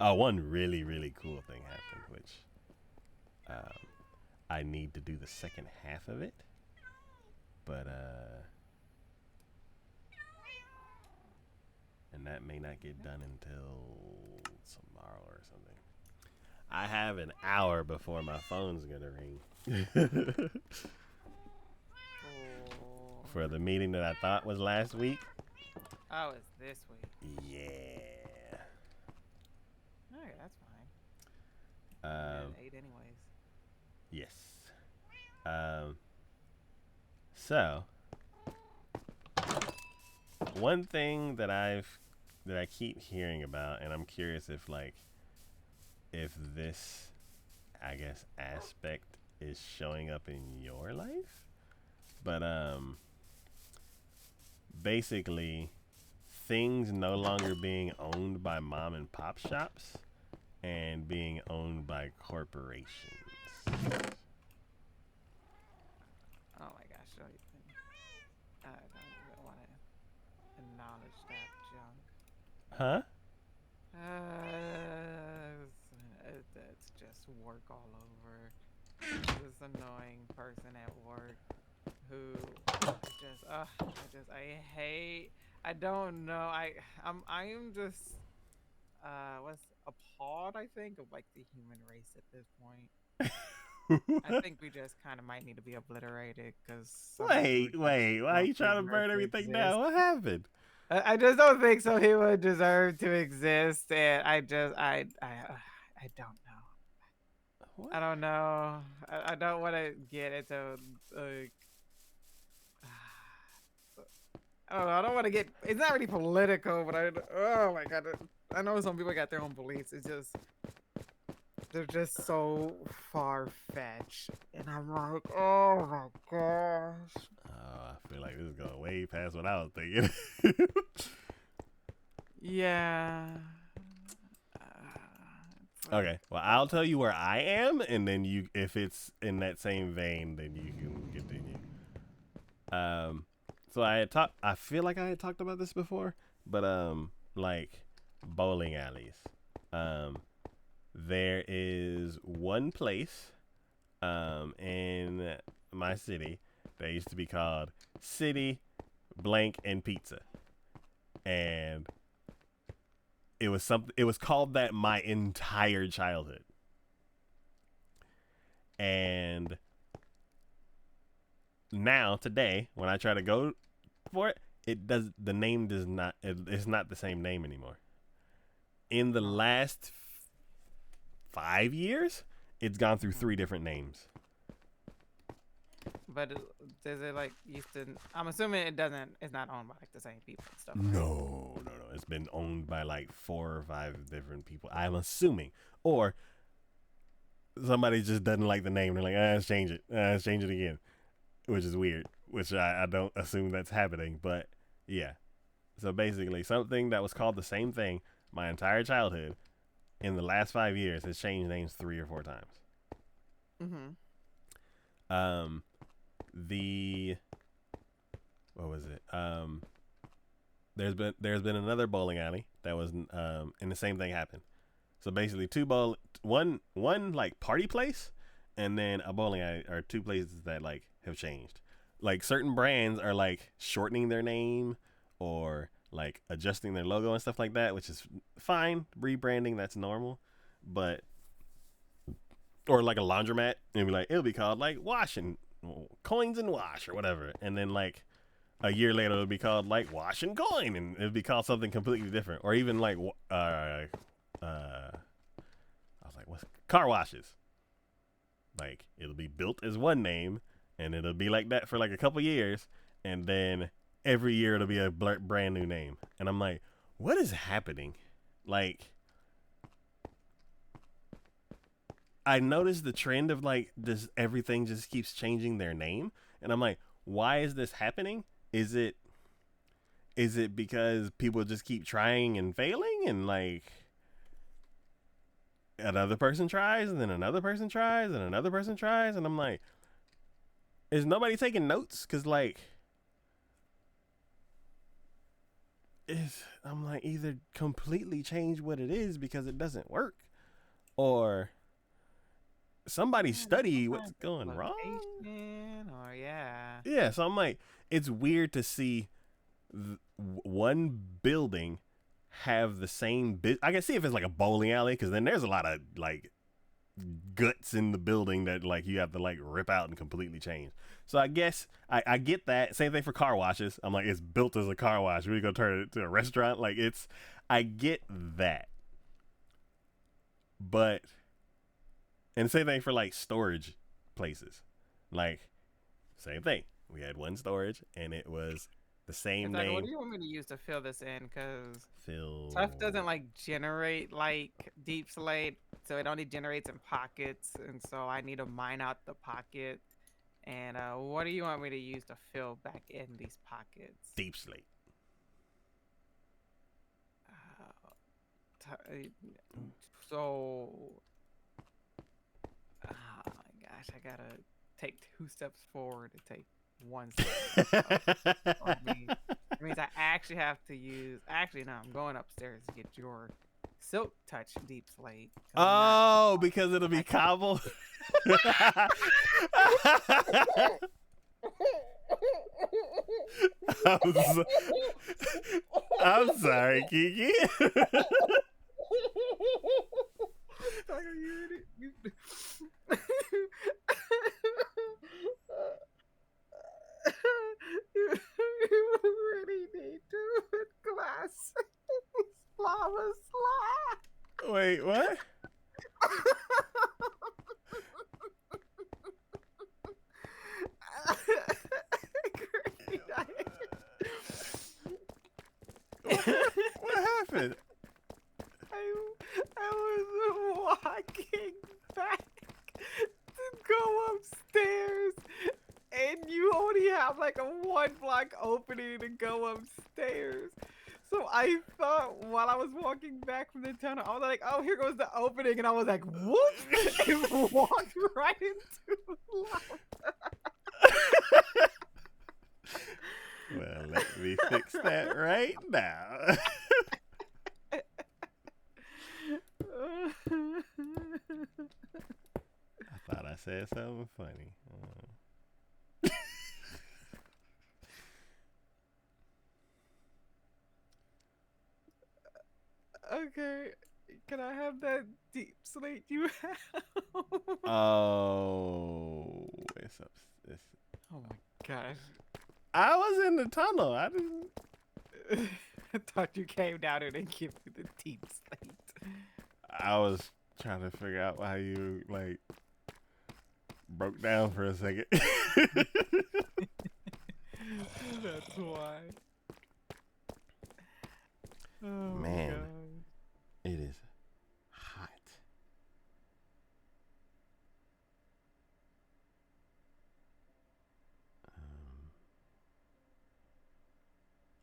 Oh, one really, really cool thing happened, which I need to do the second half of it. But, and that may not get done until tomorrow or something. I have an hour before my phone's gonna ring. For the meeting that I thought was last week. Oh, it's this week. Yeah. Alright, that's fine. 8 anyways. Yes. So one thing that I keep hearing about, and I'm curious if this, I guess, aspect is showing up in your life, but basically things no longer being owned by mom and pop shops and being owned by corporations. Oh my gosh, I don't even want to acknowledge that junk. Huh? It's just work all over. This annoying person at work who I hate. I don't know. I am just appalled, I think, of like the human race at this point. I think we just kind of might need to be obliterated because. Wait. Why are you trying to burn everything down? What happened? I just don't think some people deserve to exist, and I don't know. What? I don't know. I don't want to get into like. I don't know. I don't want to get. It's not really political, but oh my god, I know some people got their own beliefs. It's just they're just so far fetched, and I'm like, oh my gosh. Oh, I feel like this is going way past what I was thinking. Yeah. Okay, well, I'll tell you where I am, and then you, if it's in that same vein, then you can continue. So I feel like I had talked about this before, but like bowling alleys. There is one place, in my city that used to be called City Blank and Pizza, and it was something. It was called that my entire childhood, and now today when I try to go for it, the name does not. It's not the same name anymore. In the last 5 years, it's gone through 3 different names. But does it like used to? I'm assuming it doesn't. It's not owned by like the same people and stuff. Right? No. It's been owned by like 4 or 5 different people. I'm assuming, or somebody just doesn't like the name. They're like, let's change it. Let's change it again, which is weird. Which I don't assume that's happening, but yeah. So basically, something that was called the same thing my entire childhood, in the last 5 years, has changed names 3 or 4 times. Mm-hmm. What was it? There's been another bowling alley that was and the same thing happened. So basically, one like party place, and then a bowling alley are 2 places that like have changed. Like certain brands are like shortening their name or like adjusting their logo and stuff like that, which is fine. Rebranding, that's normal, but or like a laundromat, and be like, it'll be called like Coins and Wash or whatever, and then like a year later it'll be called like Wash and Coin, and it'll be called something completely different. Or even like I was like, what's car washes? Like it'll be built as one name, and it'll be like that for like a couple years, and then every year it'll be a brand new name. And I'm like, what is happening? Like, I noticed the trend of like this, everything just keeps changing their name, and I'm like, why is this happening? Is it because people just keep trying and failing, and like another person tries, and then another person tries, and another person tries, and I'm like, is nobody taking notes? Because like, I'm like, either completely change what it is because it doesn't work, or somebody study what's going wrong. Or Yeah, so I'm like, it's weird to see one building have the same I can see if it's like a bowling alley, because then there's a lot of like guts in the building that like you have to like rip out and completely change. So I guess I get that. Same thing for car washes. I'm like, it's built as a car wash. We're gonna turn it to a restaurant. Like I get that. But, and same thing for like storage places. Like, same thing. We had one storage, and it was the same like, name. what do you want me to use to fill this in? Because Fill. Tough doesn't like generate like deep slate, so it only generates in pockets, and so I need to mine out the pocket. And what do you want me to use to fill back in these pockets? Deep slate. So, oh my gosh, I gotta take 2 steps forward to take 1 step. It means I actually have to use. Actually, no, I'm going upstairs to get your Silk Touch Deep Slate. Oh, because it'll be cobble. I'm sorry, Kiki. You really need to put glass in these lava slabs. Wait, what? Great. walking back to go upstairs, and you only have like a 1 block opening to go upstairs. So I thought while I was walking back from the tunnel, I was like, "Oh, here goes the opening," and I was like, "Whoop!" and walked right into lava. Well, let me fix that right now. I thought I said something funny. Okay, can I have that deep slate you have? Oh, it's up. It's, Oh my gosh. I was in the tunnel. I didn't. I thought you came down here to give me the deep slate. I was trying to figure out why you like broke down for a second. That's why. Oh Man. God. It is hot.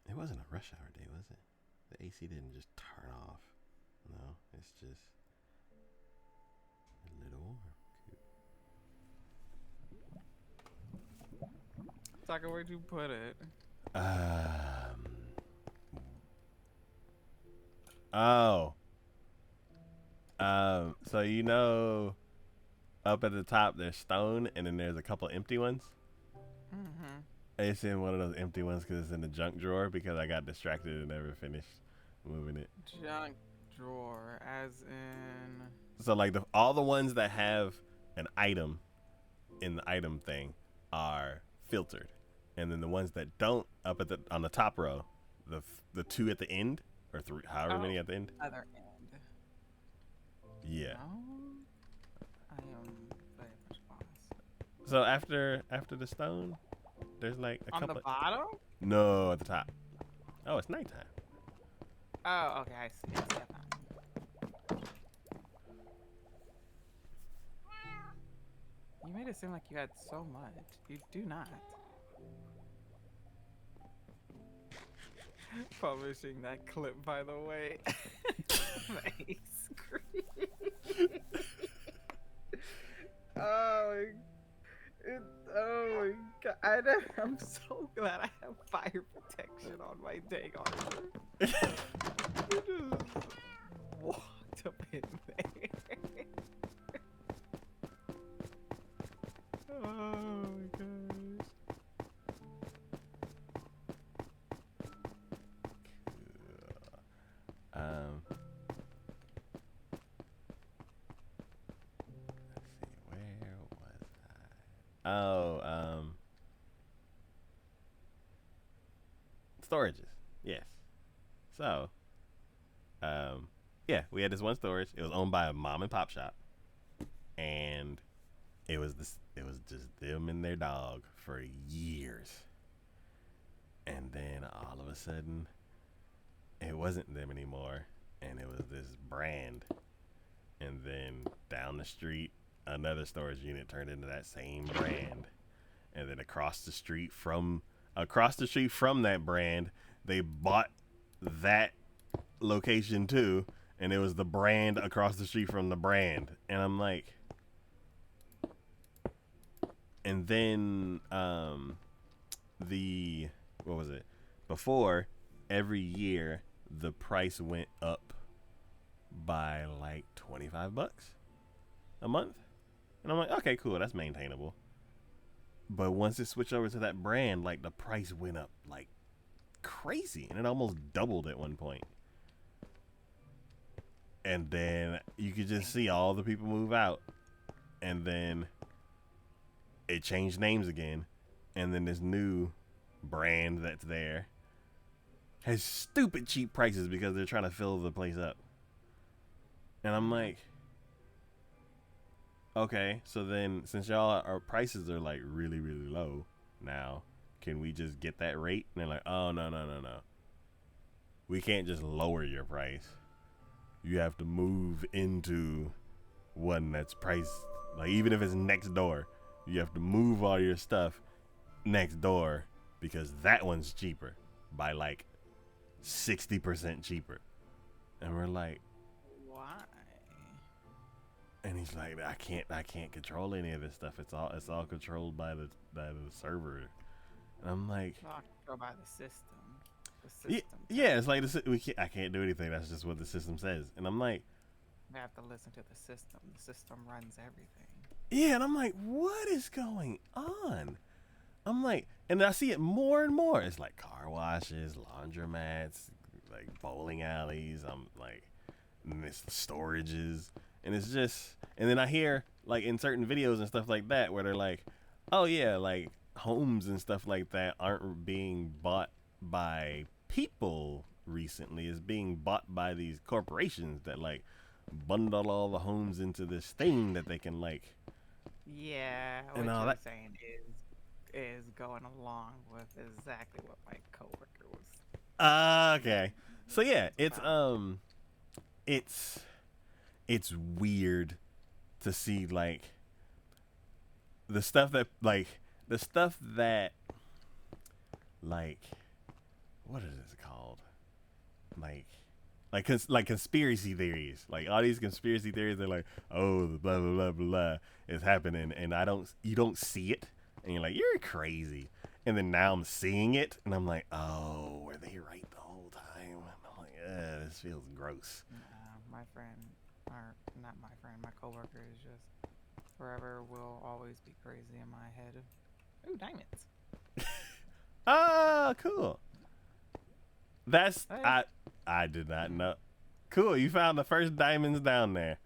It wasn't a rush hour day, was it? The AC didn't just turn off. No, it's just a little warm. Taka, where'd you put it? Oh. So you know, up at the top there's stone, and then there's a couple empty ones. Mm-hmm. It's in one of those empty ones because it's in the junk drawer because I got distracted and never finished moving it. Junk drawer, as in. So like all the ones that have an item in the item thing are filtered, and then the ones that don't, up at the on the top row, the two at the end or three, however many at the end. Other end. Yeah. No, I am very much lost. So after the stone, there's like a On couple. the bottom? No, at the top. Oh, it's nighttime. Oh, okay, I see. I found it. You made it seem like you had so much. You do not. Publishing that clip, by the way. My screen. Oh my god. I'm so glad I have fire protection on my dang armor. You just walked up in there. Oh my gosh. Let's see, where was I? Oh, storages. Yes. So, yeah, we had this one storage. It was owned by a mom and pop shop, and it was just them and their dog for years. And then all of a sudden, it wasn't them anymore, and it was this brand. And then down the street, another storage unit turned into that same brand. And then across the street from that brand, they bought that location too, and it was the brand across the street from the brand. And I'm like, and then what was it? Before, every year the price went up by like $25 a month. And I'm like, okay, cool, that's maintainable. But once it switched over to that brand, like the price went up like crazy, and it almost doubled at one point. And then you could just see all the people move out, and then it changed names again, and then this new brand that's there has stupid cheap prices because they're trying to fill the place up. And I'm like, okay, so then since our prices are like really, really low now, can we just get that rate? And they're like, oh, no. We can't just lower your price. You have to move into one that's priced, like, even if it's next door, you have to move all your stuff next door because that one's cheaper by like 60% cheaper. And we're like, Why? and he's like, I can't control any of this stuff. It's all controlled by the server. And I'm like, Well, go by the system. The yeah, system. yeah, it's like I can't do anything. That's just what the system says. And I'm like, We have to listen to the system. The system runs everything. yeah, and I'm like, what is going on? I'm like, and I see it more and more. It's like car washes, laundromats, like bowling alleys. I'm like, storages, and it's just, and then I hear like in certain videos and stuff like that where they're like, oh yeah, like homes and stuff like that aren't being bought by people recently. It's being bought by these corporations that like bundle all the homes into this thing that they can like. Yeah, what And all you're that- saying is going along with exactly what my coworker was. Okay. So yeah, it's weird to see like the stuff that like what is this called? Like conspiracy theories. Like all these conspiracy theories, they're like, oh, the blah blah blah blah is happening, and you don't see it, and you're like, you're crazy. And then now I'm seeing it, and I'm like, oh, were they right the whole time? And I'm like, this feels gross. My friend, or not my friend, my coworker is just forever will always be crazy in my head. Ooh, diamonds. Oh, cool. That's Hey. I did not know. Cool, you found the first diamonds down there.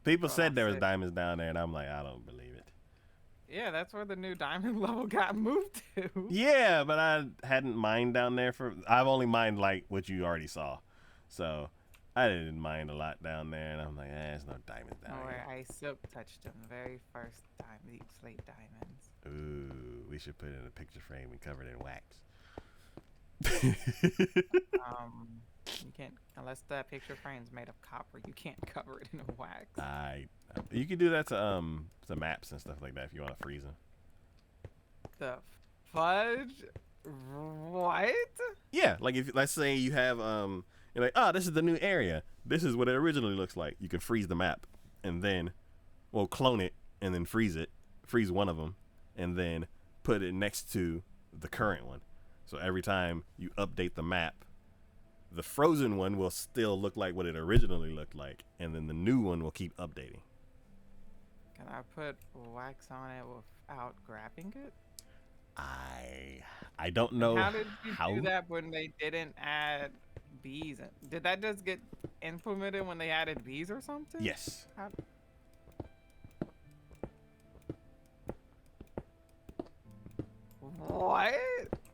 People Oh, said there was sick. diamonds down there, and I'm like, I don't believe it. Yeah, that's where the new diamond level got moved to. Yeah, but I hadn't mined down there I've only mined like what you already saw. So I didn't mind a lot down there, and I'm like, there's no diamonds down Where here. I silk touched them very first time, deep slate diamonds. Ooh, we should put it in a picture frame and cover it in wax. You can't, unless that picture frame's made of copper, you can't cover it in a wax. You can do that to maps and stuff like that if you want to freeze them. The fudge? What? Yeah, like if let's say you have you're like, oh, this is the new area. This is what it originally looks like. You can freeze the map, and then, well, clone it and then freeze one of them, and then put it next to the current one. So every time you update the map, the frozen one will still look like what it originally looked like, and then the new one will keep updating. Can I put wax on it without grabbing it? I don't know How did you do that when they didn't add bees? Did that just get implemented when they added bees or something? Yes. How... What?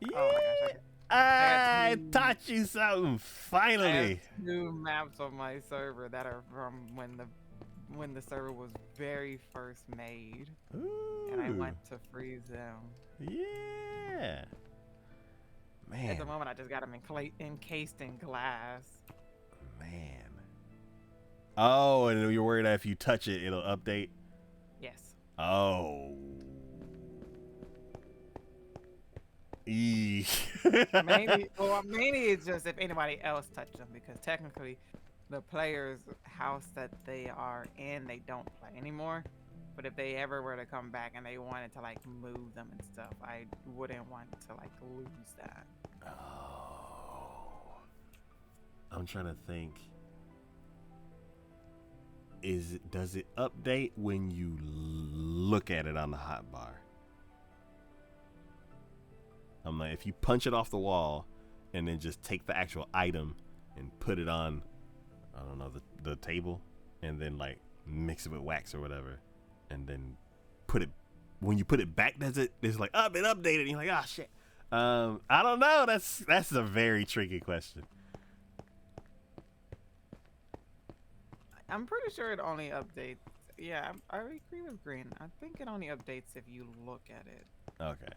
Yeah. Oh my gosh, I two- taught you something I finally. have 2 maps on my server that are from when the server was very first made, and I Ooh. went to freeze them. Yeah. At Man. the moment, I just got them encased in glass. Man. Oh, and you're worried that if you touch it, it'll update? Yes. Oh. Eesh. Mainly it's just if anybody else touched them, because technically the player's house that they are in, they don't play anymore. But if they ever were to come back and they wanted to like move them and stuff, I wouldn't want to like lose that. Oh. I'm trying to think. Does it update when you look at it on the hotbar? I'm like, if you punch it off the wall and then just take the actual item and put it on, I don't know, the table, and then like mix it with wax or whatever, and then when you put it back, it's like, oh, it updated, and you're like, oh shit. I don't know. That's a very tricky question. I'm pretty sure it only updates. Yeah, I agree with Green. I think it only updates if you look at it. Okay.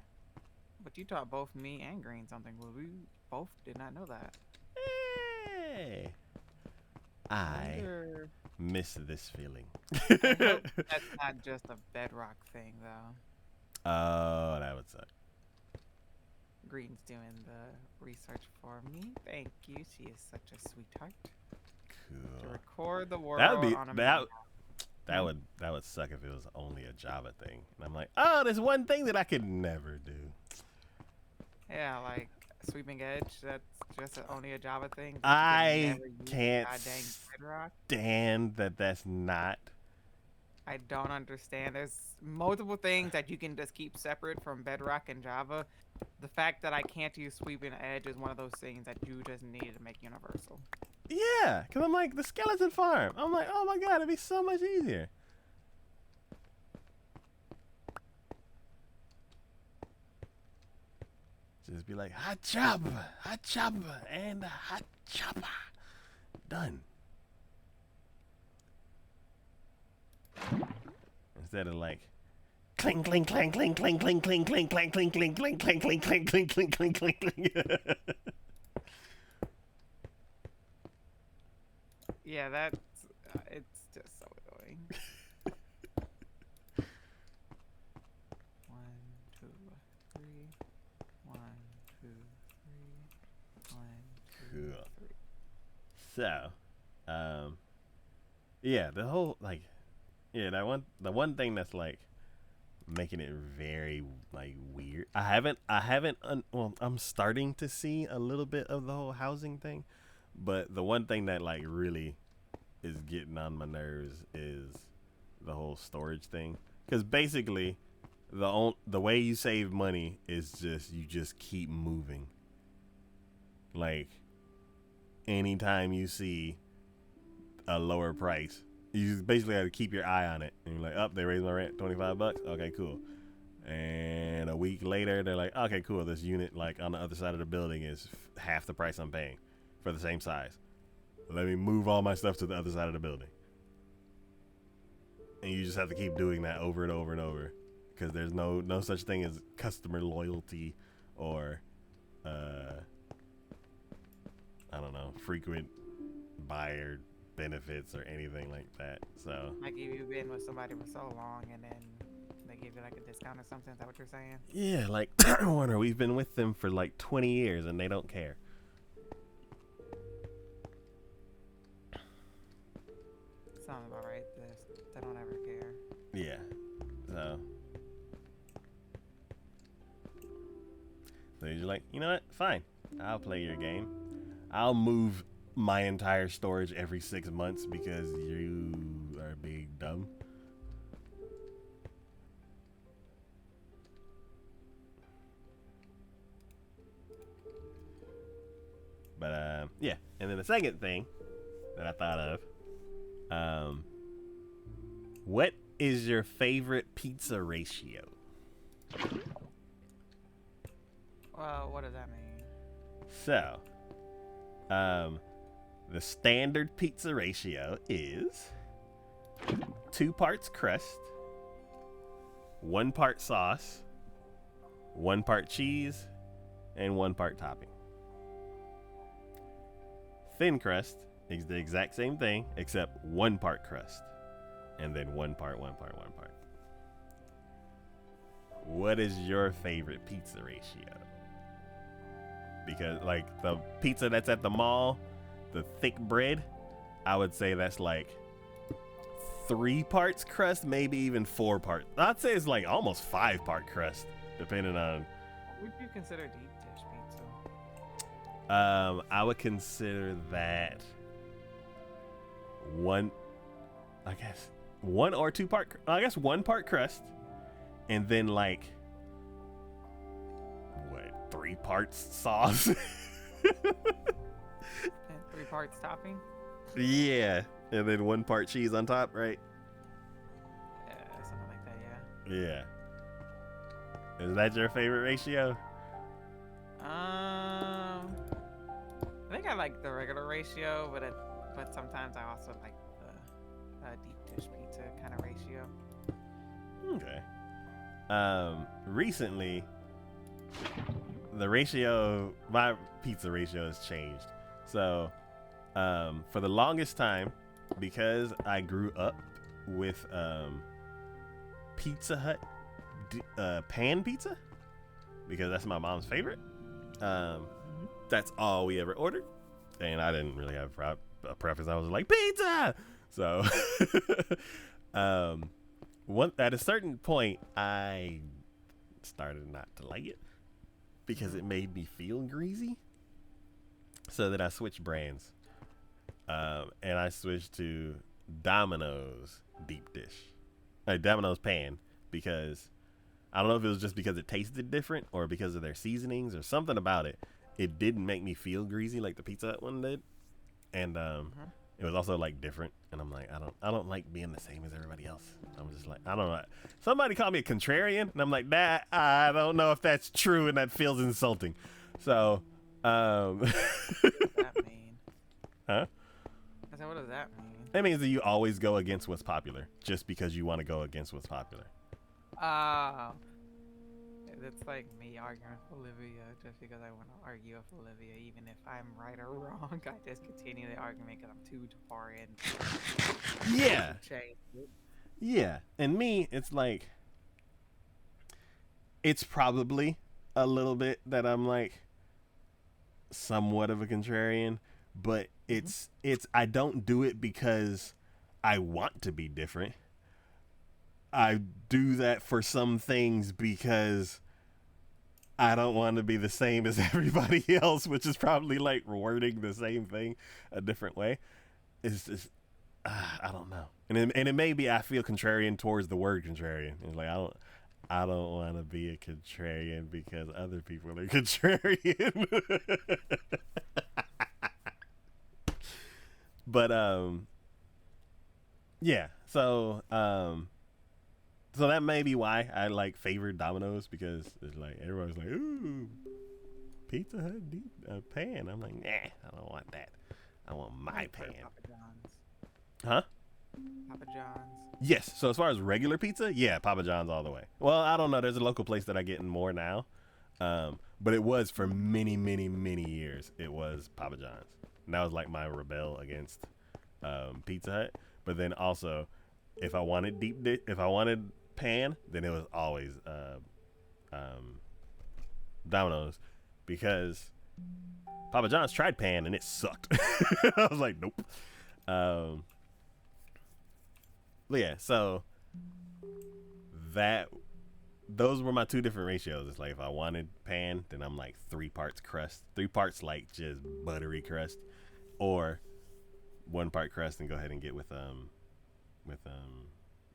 But you taught both me and Green something. Well, we both did not know that. Hey. I wonder- miss this feeling. I hope that's not just a Bedrock thing, though. Oh, that would suck. Green's doing the research for me. Thank you. She is such a sweetheart. To Cool. record the world That would be on a that. map. That would suck if it was only a Java thing. And I'm like, oh, there's one thing that I could never do. Yeah, like Sweeping Edge. That's just only a Java thing. but you can I never use can't goddamn Bedrock. stand that that's not. I don't understand. There's multiple things that you can just keep separate from Bedrock and Java. The fact that I can't use Sweeping Edge is one of those things that you just need to make universal. Yeah, because I'm like, the skeleton farm. I'm like, oh my god, it'd be so much easier. Just be like, hot chopper, and a hot chopper. Done. Instead of like, cling, cling, clang, cling, cling, cling, cling, cling, clang, cling, cling, cling, cling, cling, cling, cling, cling, cling, cling, cling. Yeah, that's it's just so annoying. 1, 2, 3. 1, 2, 3. 1, 2, Cool. 3. So, yeah, the whole like, yeah, the one thing that's like making it very like weird. Well, I'm starting to see a little bit of the whole housing thing, but the one thing that like really is getting on my nerves is the whole storage thing. Because basically, the way you save money is you just keep moving. Like, anytime you see a lower price, you just basically have to keep your eye on it. And you're like, oh, they raised my rent $25. Okay, cool. And a week later, they're like, okay, cool. This unit, like on the other side of the building, is half the price I'm paying for the same size. Let me move all my stuff to the other side of the building. And you just have to keep doing that over and over and over, because there's no such thing as customer loyalty or I don't know, frequent buyer benefits or anything like that. So Like if you've been with somebody for so long and then they give you like a discount or something, is that what you're saying? yeah, like Warner, we've been with them for like 20 years and they don't care. Sounds about right. They don't ever care. Yeah. So you're like, you know what? Fine. I'll play your game. I'll move my entire storage every 6 months because you are big dumb. But yeah. And then the second thing that I thought of, what is your favorite pizza ratio? Well, what does that mean? So, the standard pizza ratio is 2 parts crust, 1 part sauce, 1 part cheese, and 1 part topping. Thin crust is the exact same thing, except 1 part crust, and then 1 part. What is your favorite pizza ratio? Because like the pizza that's at the mall, the thick bread, I would say that's like 3 parts crust, maybe even 4 parts. I'd say it's like almost 5 part crust, depending on. Would you consider deep dish pizza? I would consider that one or 2 part. I guess 1 part crust, and then like 3 parts sauce. And 3 parts topping? Yeah, and then 1 part cheese on top, right? Yeah, something like that, Yeah. Is that your favorite ratio? yeah. I think I like the regular ratio, but sometimes I also like the deep dish pizza kind of ratio. Okay. Recently, my pizza ratio has changed. So, For the longest time, because I grew up with Pizza Hut pan pizza, because that's my mom's favorite. That's all we ever ordered, and I didn't really have a preference. I was like, pizza. So, at a certain point, I started not to like it because it made me feel greasy. So then I switched brands, and I switched to Domino's deep dish, Domino's pan, because I don't know if it was just because it tasted different or because of their seasonings or something about it. It didn't make me feel greasy like the Pizza Hut one did, and it was also like different. And I'm like, I don't like being the same as everybody else. I'm just like, I don't know. Somebody called me a contrarian, and I'm like, that I don't know if that's true, and that feels insulting. So, What does that mean? huh? I said, what does that mean? That means that you always go against what's popular just because you want to go against what's popular. It's like me arguing with Olivia just because I want to argue with Olivia, even if I'm right or wrong. I just continue the argument because I'm too far in. Yeah. Change it. Yeah. And me, it's like, it's probably a little bit that I'm like somewhat of a contrarian, but it's I don't do it because I want to be different. I do that for some things because I don't want to be the same as everybody else, which is probably like wording the same thing a different way. It's just, I don't know. And it may be I feel contrarian towards the word contrarian. It's like, I don't want to be a contrarian because other people are contrarian. But, yeah. So that may be why I like favored Domino's, because it's like everybody's like, ooh, Pizza Hut deep pan. I'm like, nah, I don't want that. I want my pan. Papa John's. Huh? Papa John's. Yes. So as far as regular pizza, yeah, Papa John's all the way. Well, I don't know. There's a local place that I get in more now, but it was for many, many, many years. It was Papa John's, and that was like my rebel against Pizza Hut. But then also, if I wanted if I wanted pan, then it was always Domino's, because Papa John's tried pan and it sucked. I was like, nope. But yeah, so those were my two different ratios. It's like if I wanted pan, then I'm like 3 parts crust, 3 parts like just buttery crust, or 1 part crust and go ahead and get with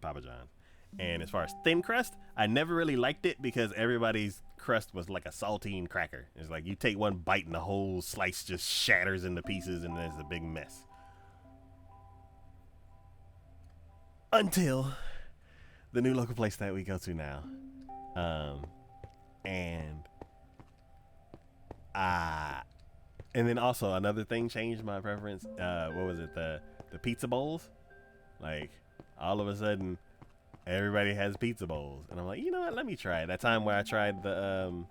Papa John's. And as far as thin crust, I never really liked it because everybody's crust was like a saltine cracker. It's like you take 1 bite and the whole slice just shatters into pieces and there's a big mess. Until the new local place that we go to now. And then also another thing changed my preference. What was it? The pizza bowls. Like all of a sudden everybody has pizza bowls, and I'm like, you know what? Let me try it. That time where I tried the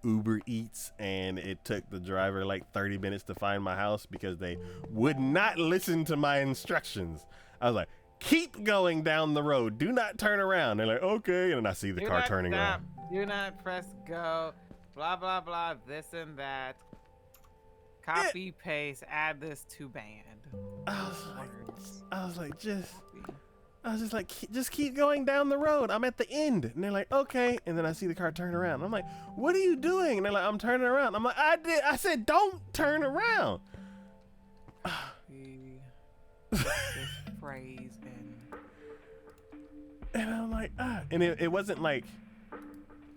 Uber Eats, and it took the driver like 30 minutes to find my house because they would not listen to my instructions. I was like, keep going down the road. Do not turn around. They're like, okay. And then I see the car turning around. Do not press go. Blah, blah, blah. This and that. Copy, paste, add this to band. I was just like, just keep going down the road. I'm at the end. And they're like, okay. And then I see the car turn around. I'm like, what are you doing? And they're like, I'm turning around. I'm like, I said, don't turn around. This phrase and I'm like, and it wasn't like,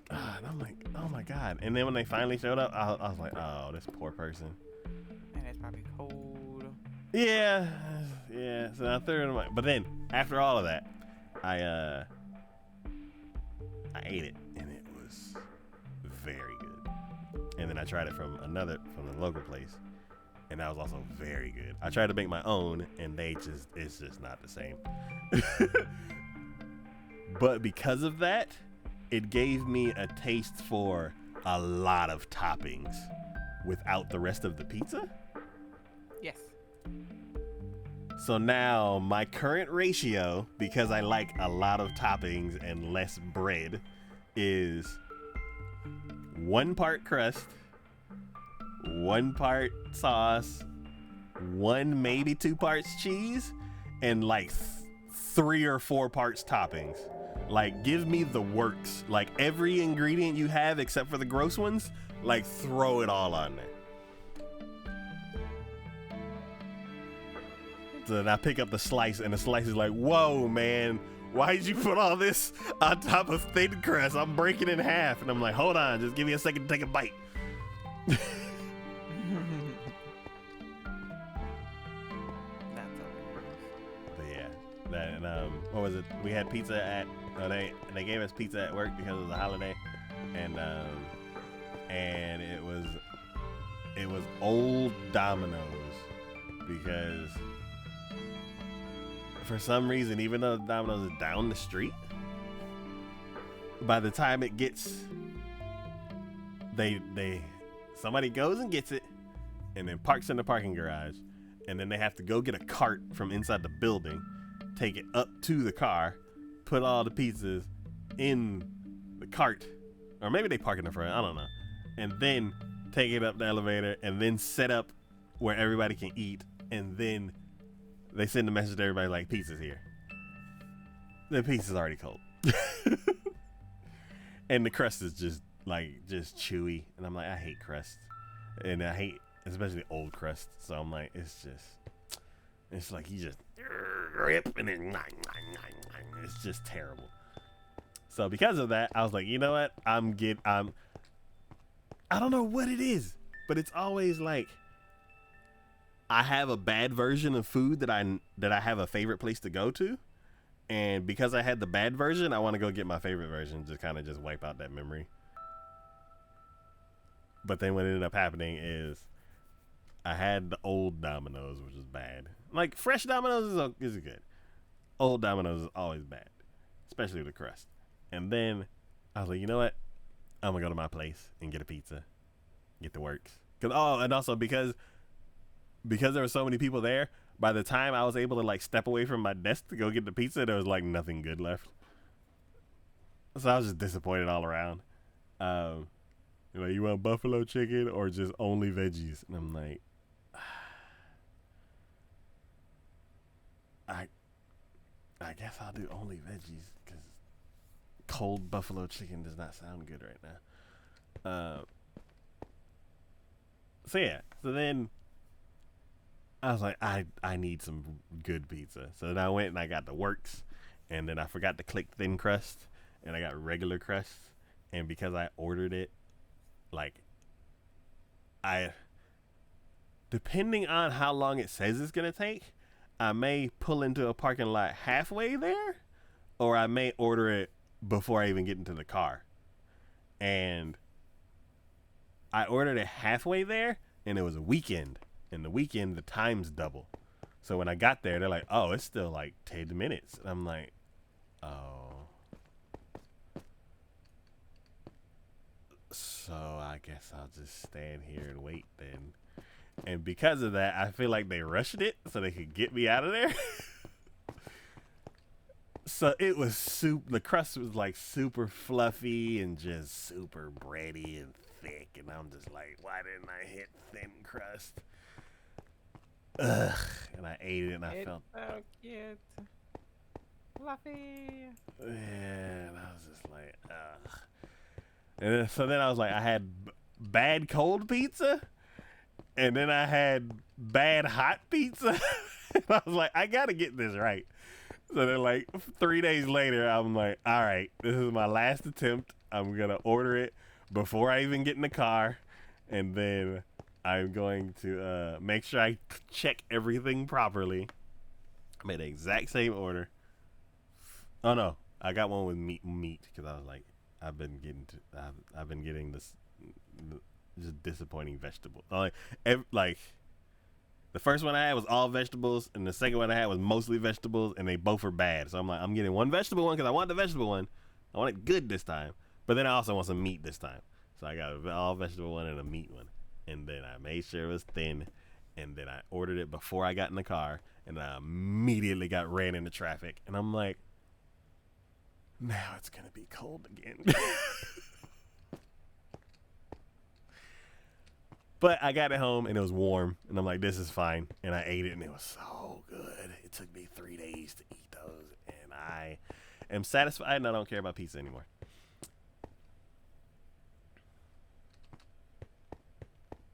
and I'm like, oh my God. And then when they finally showed up, I was like, oh, this poor person. And it's probably cold. Yeah. So I threw it in my, but then after all of that, I ate it, and it was very good. And then I tried it from the local place, and that was also very good. I tried to make my own, and it's just not the same. But because of that, it gave me a taste for a lot of toppings without the rest of the pizza. Yes. So now my current ratio, because I like a lot of toppings and less bread, is 1 part crust, 1 part sauce, 1 maybe 2 parts cheese, and like 3 or 4 parts toppings. Like, give me the works. Like, every ingredient you have except for the gross ones, like, throw it all on there. So then I pick up the slice, and the slice is like, whoa, man, why did you put all this on top of thin crust? I'm breaking it in half. And I'm like, hold on, just give me a second to take a bite. That's hilarious. But yeah, that, and what was it? We had pizza at, they gave us pizza at work because it was a holiday, and it was Old Domino's, because for some reason, even though Domino's is down the street, by the time it gets, somebody goes and gets it, and then parks in the parking garage, and then they have to go get a cart from inside the building, take it up to the car, put all the pizzas in the cart, or maybe they park in the front, I don't know, and then take it up the elevator, and then set up where everybody can eat, and then they send a message to everybody like, pizza's here. The pizza's already cold. And the crust is just chewy, and I'm like, I hate crust, and I hate especially old crust, so I'm like, it's like you just rip and then it's just terrible. So because of that, I was like, you know what, I don't know what it is, but it's always like I have a bad version of food that I have a favorite place to go to, and because I had the bad version, I want to go get my favorite version, just kind of just wipe out that memory. But then what ended up happening is I had the old Domino's, which is bad. Like, fresh Domino's is good. Old Domino's is always bad, especially the crust. And then I was like, you know what? I'm gonna go to my place and get a pizza, get the works. And also because there were so many people there, by the time I was able to like step away from my desk to go get the pizza, there was like nothing good left. So I was just disappointed all around. Like, you want buffalo chicken or just only veggies? And I'm like, I guess I'll do only veggies, because cold buffalo chicken does not sound good right now. So yeah, so then I was like, I need some good pizza. So then I went and I got the works, and then I forgot to click thin crust, and I got regular crust. And because I ordered it, like, depending on how long it says it's gonna take, I may pull into a parking lot halfway there, or I may order it before I even get into the car. And I ordered it halfway there, and it was a weekend. And the weekend, the time's double. So when I got there, they're like, oh, it's still like 10 minutes. And I'm like, oh. So I guess I'll just stand here and wait then. And because of that, I feel like they rushed it so they could get me out of there. So it was the crust was like super fluffy and just super bready and thick. And I'm just like, why didn't I hit thin crust? Ugh. And I ate it and I felt so cute. Fluffy. Yeah, and I was just like, ugh. And so then I was like, I had bad cold pizza, and then I had bad hot pizza. And I was like, I gotta get this right. So then, like, 3 days later, I'm like, all right, this is my last attempt. I'm gonna order it before I even get in the car, and then I'm going to make sure I check everything properly. I made the exact same order. Oh no, I got one with meat because I was like, I've been getting this just disappointing vegetable. Like the first one I had was all vegetables, and the second one I had was mostly vegetables, and they both were bad. So I'm like, I'm getting one vegetable one because I want the vegetable one. I want it good this time, but then I also want some meat this time. So I got an all vegetable one and a meat one, and then I made sure it was thin, and then I ordered it before I got in the car, and I immediately got ran into traffic, and I'm like, now it's gonna be cold again. But I got it home and it was warm, and I'm like, this is fine, and I ate it, and it was so good. It took me 3 days to eat those, and I am satisfied, and I don't care about pizza anymore.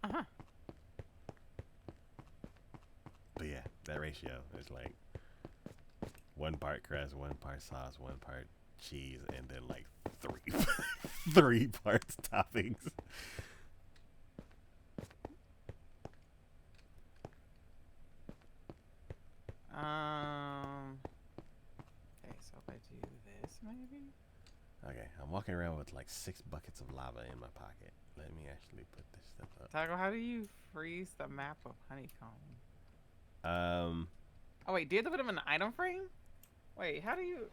Uh-huh. But yeah, that ratio is like 1 part crust, 1 part sauce, 1 part cheese, and then like 3 3 parts toppings. Okay, so if I do this, maybe. Okay, I'm walking around with like 6 buckets of lava in my pocket. Let me actually put this stuff up. Taco, how do you freeze the map of honeycomb? Um, Oh wait, do you have to put them in an item frame? Wait, how do you?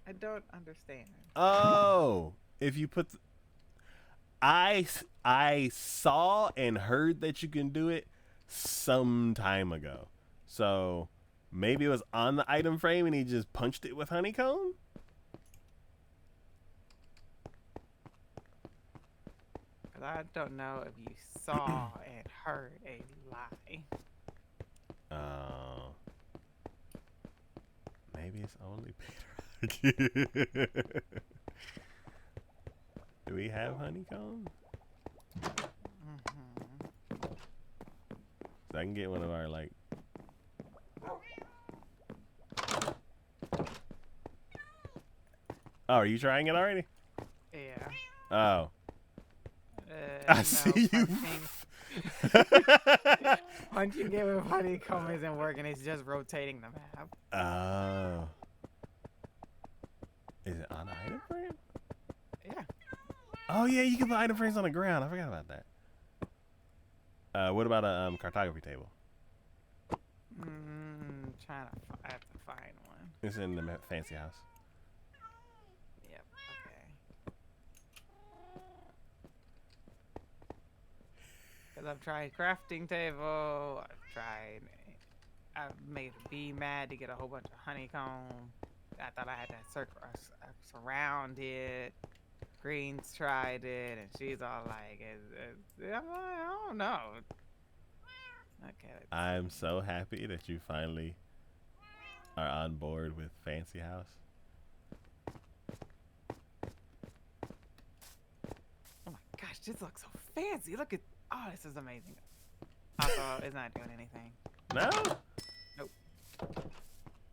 I don't understand. oh, if you put, I saw and heard that you can do it some time ago. So maybe it was on the item frame and he just punched it with honeycomb. Cause I don't know if you saw and heard a lie. Oh, maybe it's only Peter. Do we have honeycomb? Mm-hmm. So I can get one of our like. Oh, are you trying it already? Yeah. Oh, I No, see you. Punching it with honeycomb isn't working. It's just rotating the map. Oh. Is it on the item frame? Yeah. Oh yeah, you can put item frames on the ground. I forgot about that. What about a cartography table? I have to find one. It's in the fancy house. Yep. Okay. Cause I've tried crafting table. I've made a bee mad to get a whole bunch of honeycomb. I thought I had to surround it. Green's tried it, and she's all like, I'm like, I don't know. Okay. I'm so happy that you finally are on board with fancy house. Oh my gosh, this looks so fancy. Look at, oh, this is amazing. Also, it's not doing anything. No? Nope.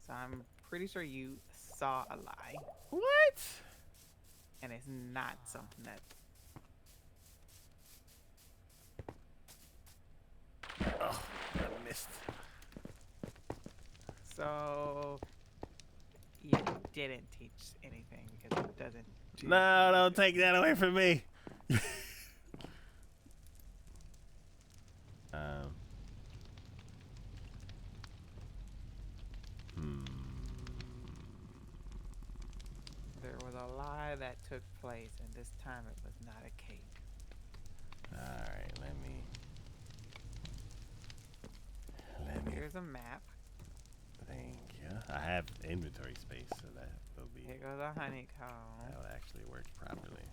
So I'm pretty sure you saw a lie, What? and it's not something that. Oh, I missed. So you didn't teach anything because it doesn't. do No, don't anything. take that away from me. There was a lie that took place, and this time it was not a cake. Alright, let me. Here's a map. Thank you. I have inventory space, so that will be. Here goes a honeycomb. That will actually work properly.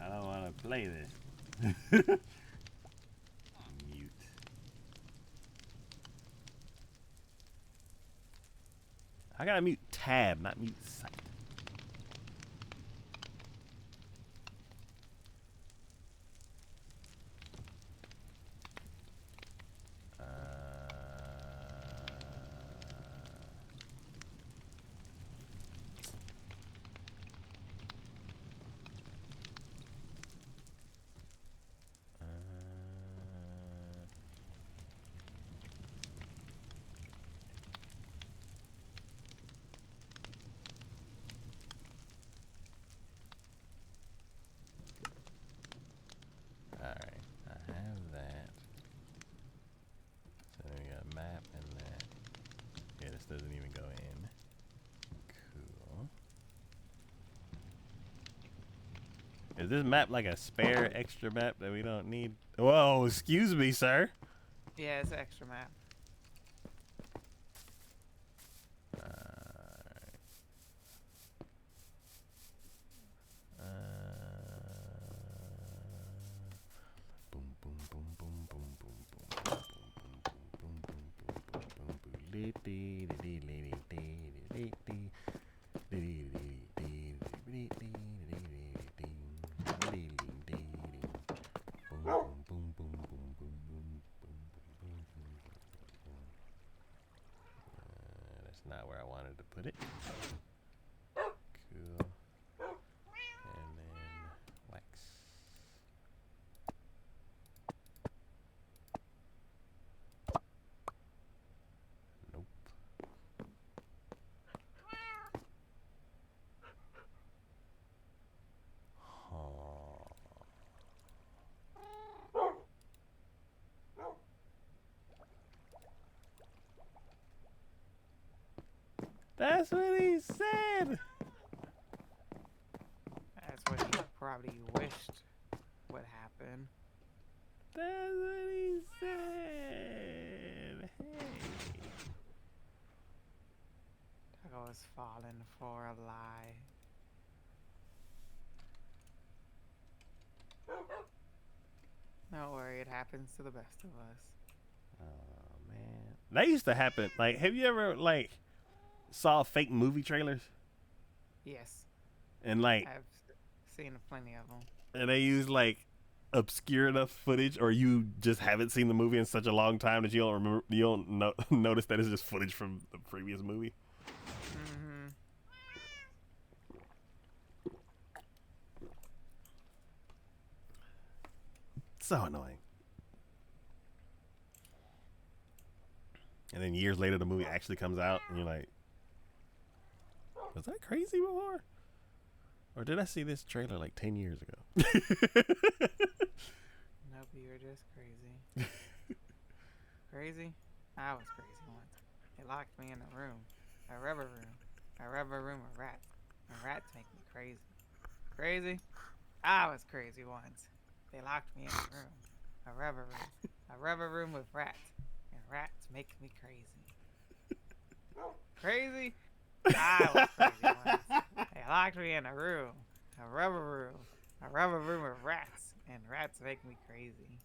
I don't want to play this. Mute. I gotta mute tab, not mute site. Is this map like a spare extra map that we don't need? Whoa, excuse me, sir. Yeah, it's an extra map. Boom, boom, boom, boom, boom, boom, boom, boom, boom, boom, boom, boom, boom, boom, that's not where I wanted to put it. Cool. And then wax. Nope. That's what he said. That's what he probably wished would happen. That's what he said. Hey. Taco was falling for a lie. Don't worry, it happens to the best of us. Oh man, that used to happen. Like, have you ever like saw fake movie trailers Yes, and like I've seen plenty of them. and they use like obscure enough footage, or you just haven't seen the movie in such a long time that you don't remember, you don't notice that it's just footage from the previous movie. Mm-hmm. So annoying. And then years later, the movie actually comes out, and you're like, was that crazy before? Or did I see this trailer like 10 years ago? Nope, you were just crazy. Crazy? I was crazy once. They locked me in a room. A rubber room. A rubber room with rats. And rats make me crazy. Crazy? I was crazy once. They locked me in a room. A rubber room. A rubber room with rats. And rats make me crazy. Crazy? I was crazy once. They locked me in a room. A rubber room. A rubber room with rats. And rats make me crazy.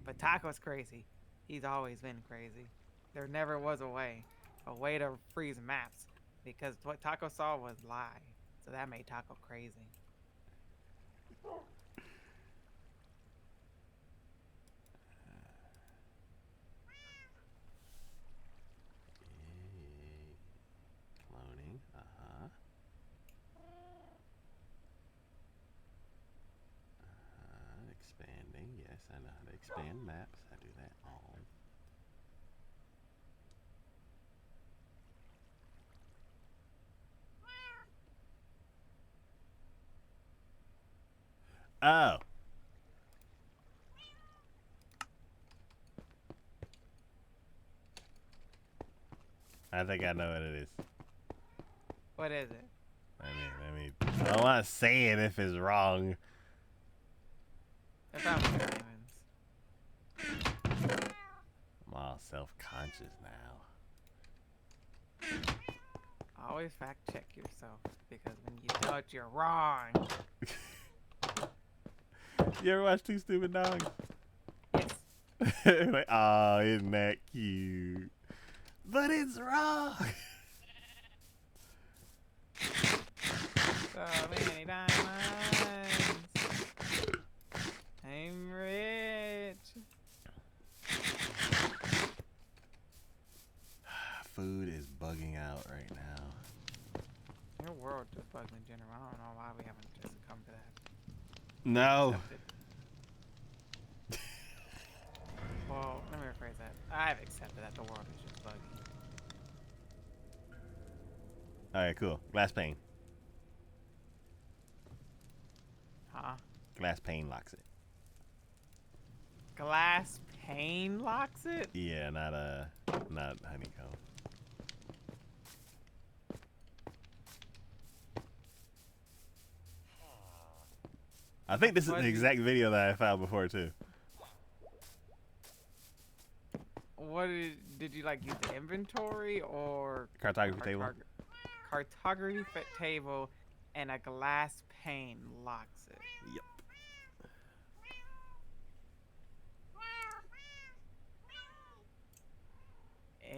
But Taco's crazy. He's always been crazy. There never was a way to freeze maps, because what Taco saw was lie. So that made Taco crazy. Cloning, expanding, yes, I know how to expand maps. I do that all. Oh. I think I know what it is. What is it? I don't want to say it if it's wrong. They're probably diamonds. I'm all self-conscious now. Always fact check yourself, because when you do it, you're wrong. You ever watch Two Stupid Dogs? Yes. Like, oh, isn't that cute? But it's wrong. So many diamonds. I'm rich. Food is bugging out right now. Your world just bugged in general. I don't know why we haven't just come to that. No. Well, let me rephrase that. I've accepted that the world is just buggy. Alright, cool. Glass pane. Huh? Glass pane locks it. Glass pane locks it? Yeah, not honeycomb. I think this is the What exact video that I found before too. What did you like use the inventory or Cartography table. Cartography table and a glass pane locks it. Yep.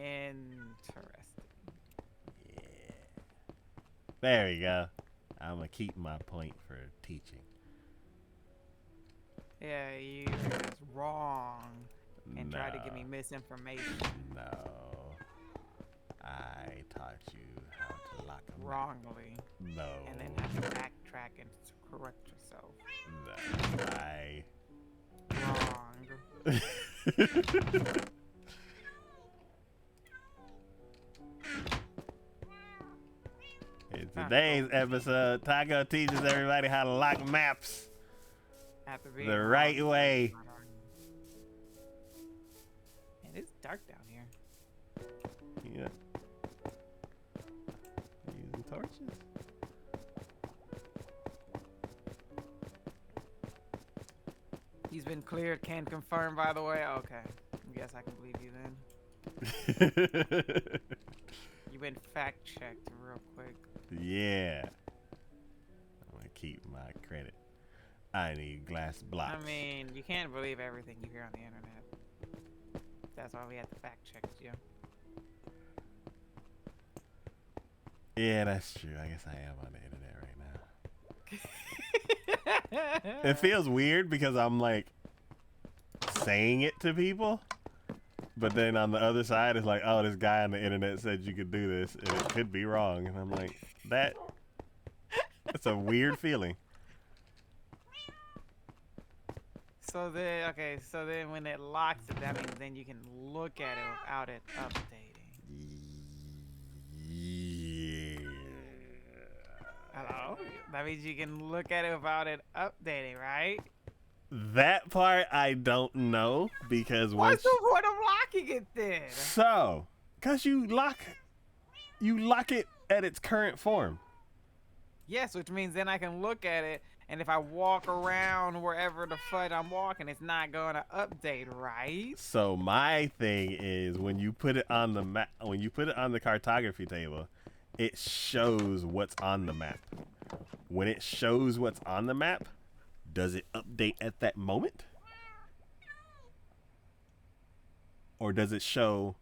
Interesting. Yeah. There we go. I'm gonna keep my point for teaching. Yeah, you were just wrong and tried to give me No. misinformation. No. I taught you how to lock a map. Wrongly. No. And then have to backtrack and correct yourself. No. I. Wrong. In today's episode, Taco teaches everybody how to lock maps Have to be the wrong. right way. Man, it's dark down here. Yeah. Using torches. He's been cleared, can confirm, by the way. Okay. I guess I can believe you then. You've been fact checked real quick. Yeah. I'm gonna keep my credit. I need glass blocks. I mean, you can't believe everything you hear on the internet. That's why we had to fact check you. Yeah, that's true. I guess I am on the internet right now. It feels weird because I'm like saying it to people, but then on the other side it's like, oh, this guy on the internet said you could do this and it could be wrong, and I'm like, that's a weird feeling. So then, okay, so then when it locks it, that means then you can look at it without it updating. Yeah. Hello? That means you can look at it without it updating, right? That part I don't know because What's once the point of locking it then? so, cause you lock it at its current form. Yes, which means then I can look at it, and if I walk around wherever the fuck I'm walking, it's not going to update, right? So my thing is when you put it on the map, when you put it on the cartography table, it shows what's on the map. When it shows what's on the map, does it update at that moment? Or does it show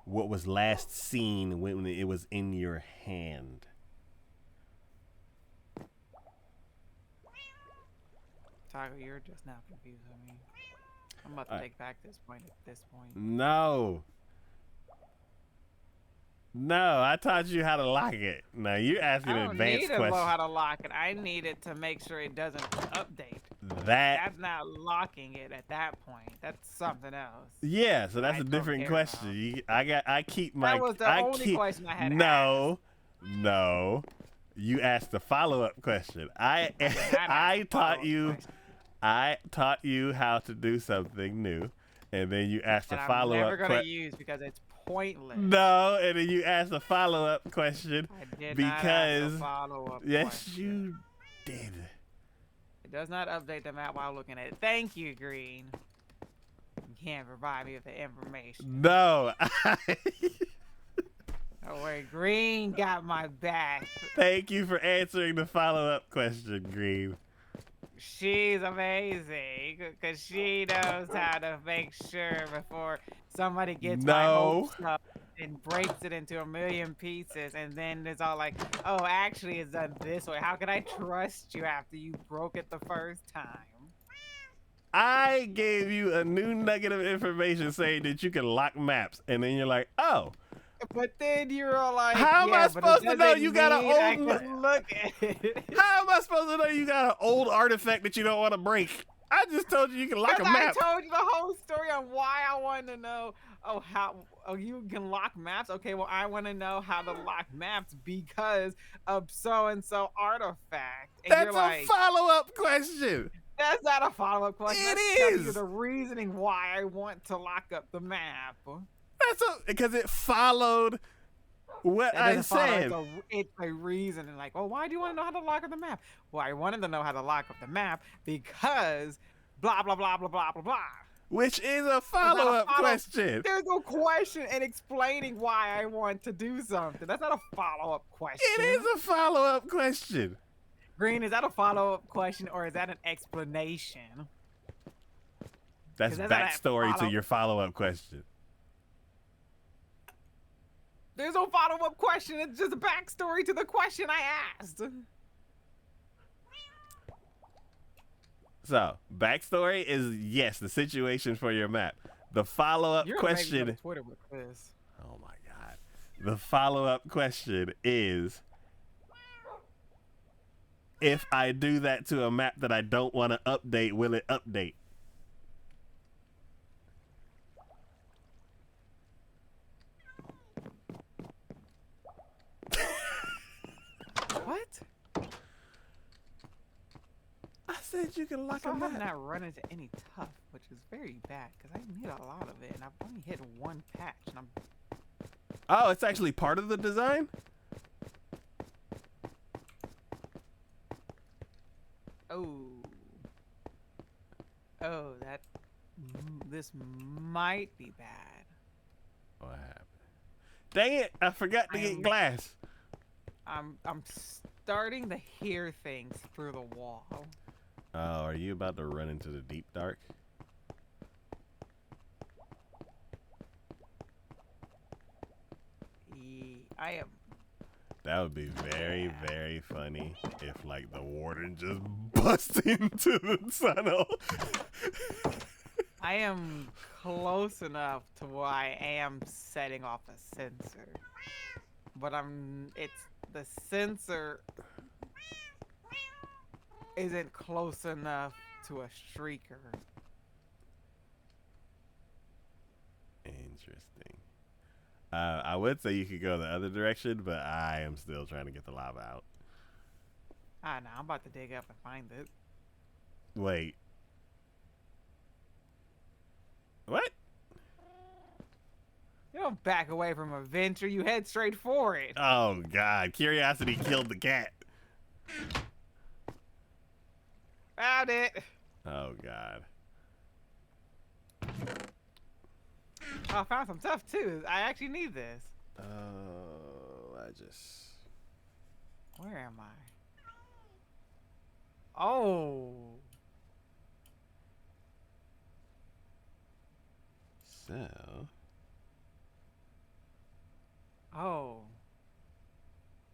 what was last seen when it was in your hand? Taco, you're just now confusing me. I'm about to take back this point at this point. No. No, I taught you how to lock it. Now you asking I an don't advanced need to question. know how to lock it. I need it to make sure it doesn't update. That That's not locking it at that point. That's something else. yeah, so that's I a don't different care question. I keep my That was the I only keep, question I had No. You asked the follow-up question. I did not ask I a taught follow-up you question. I taught you how to do something new, and then you asked That a I'm follow-up never gonna question. use because it's pointless. No, and then you asked a follow-up question I did because not ask a follow-up yes, question. you did. It does not update the map while looking at it. Thank you, Green. You can't provide me with the information. No. Don't worry, Green got my back. Thank you for answering the follow-up question, Green. She's amazing because she knows how to make sure before somebody gets my whole No. stuff and breaks it into a million pieces, and then it's all like, oh, actually it's done this way. How can I trust you after you broke it the first time? I gave you a new nugget of information saying that you can lock maps, and then you're like, oh, But then you're all like, How am yeah, I but it supposed to know doesn't you got an mean I old can look at it. how am I supposed to know you got an old artifact that you don't want to break? I just told you can lock a Because map. I told you the whole story on why I wanted to know. Oh, you can lock maps? Okay, well, I want to know how to lock maps because of so-and-so artifact. And That's you're a like, follow-up question. that's not a follow-up question. It That's telling you is. the reasoning why I want to lock up the map. That's because it followed What It I doesn't follow. said. It's a reason. And like, well, why do you want to know how to lock up the map? Well, I wanted to know how to lock up the map because blah blah blah blah blah blah blah. Which is a There's not a follow-up follow- question. There's no question in explaining why I want to do something. That's not a follow-up question. It is a follow-up question. Green, is that a follow-up question or is that an explanation? That's that's not a backstory to follow- your follow-up question. There's no follow-up question. It's just a backstory to the question I asked. So, backstory is yes, the situation for your map. The follow-up You're gonna make me go question. to Twitter with this. Oh my god. The follow-up question is, if I do that to a map that I don't want to update, will it update? What? I said you can lock So a I have map. not run into any tough, which is very bad because I need a lot of it, and I've only hit one patch, and I'm Oh, it's actually part of the design? oh that this might be bad. What happened? Dang it! I forgot to I get am- glass. I'm starting to hear things through the wall. Oh, are you about to run into the deep dark? I am. That would be very, very funny if, like, the warden just busts into the tunnel. I am close enough to where I am setting off a sensor, but it's the sensor isn't close enough to a streaker. Interesting. I would say you could go the other direction, but I am still trying to get the lava out. Ah, no, I'm about to dig up and find it. Wait. What? You don't back away from a venture, you head straight for it. Oh, God. Curiosity killed the cat. Found it. Oh, God. Oh, I found some stuff too. I actually need this. Oh, I just... Where am I? Oh. So... Oh.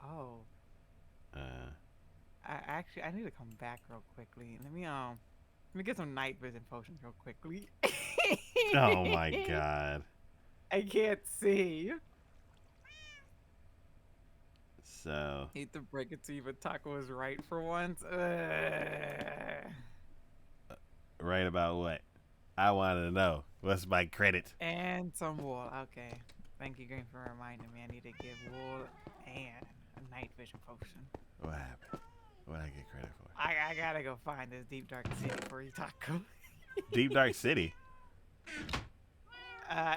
Oh. I need to come back real quickly. Let me get some night vision potions real quickly. Oh, my God. I can't see. So... Hate to break it to you, but Taco is right for once. Right about what? I want to know. What's my credit? And some wool. Okay. Thank you, Green, for reminding me. I need to give wool and a night vision potion. What happened? What I get credit for? I gotta go find this deep dark city for you, Taco. Deep Dark City.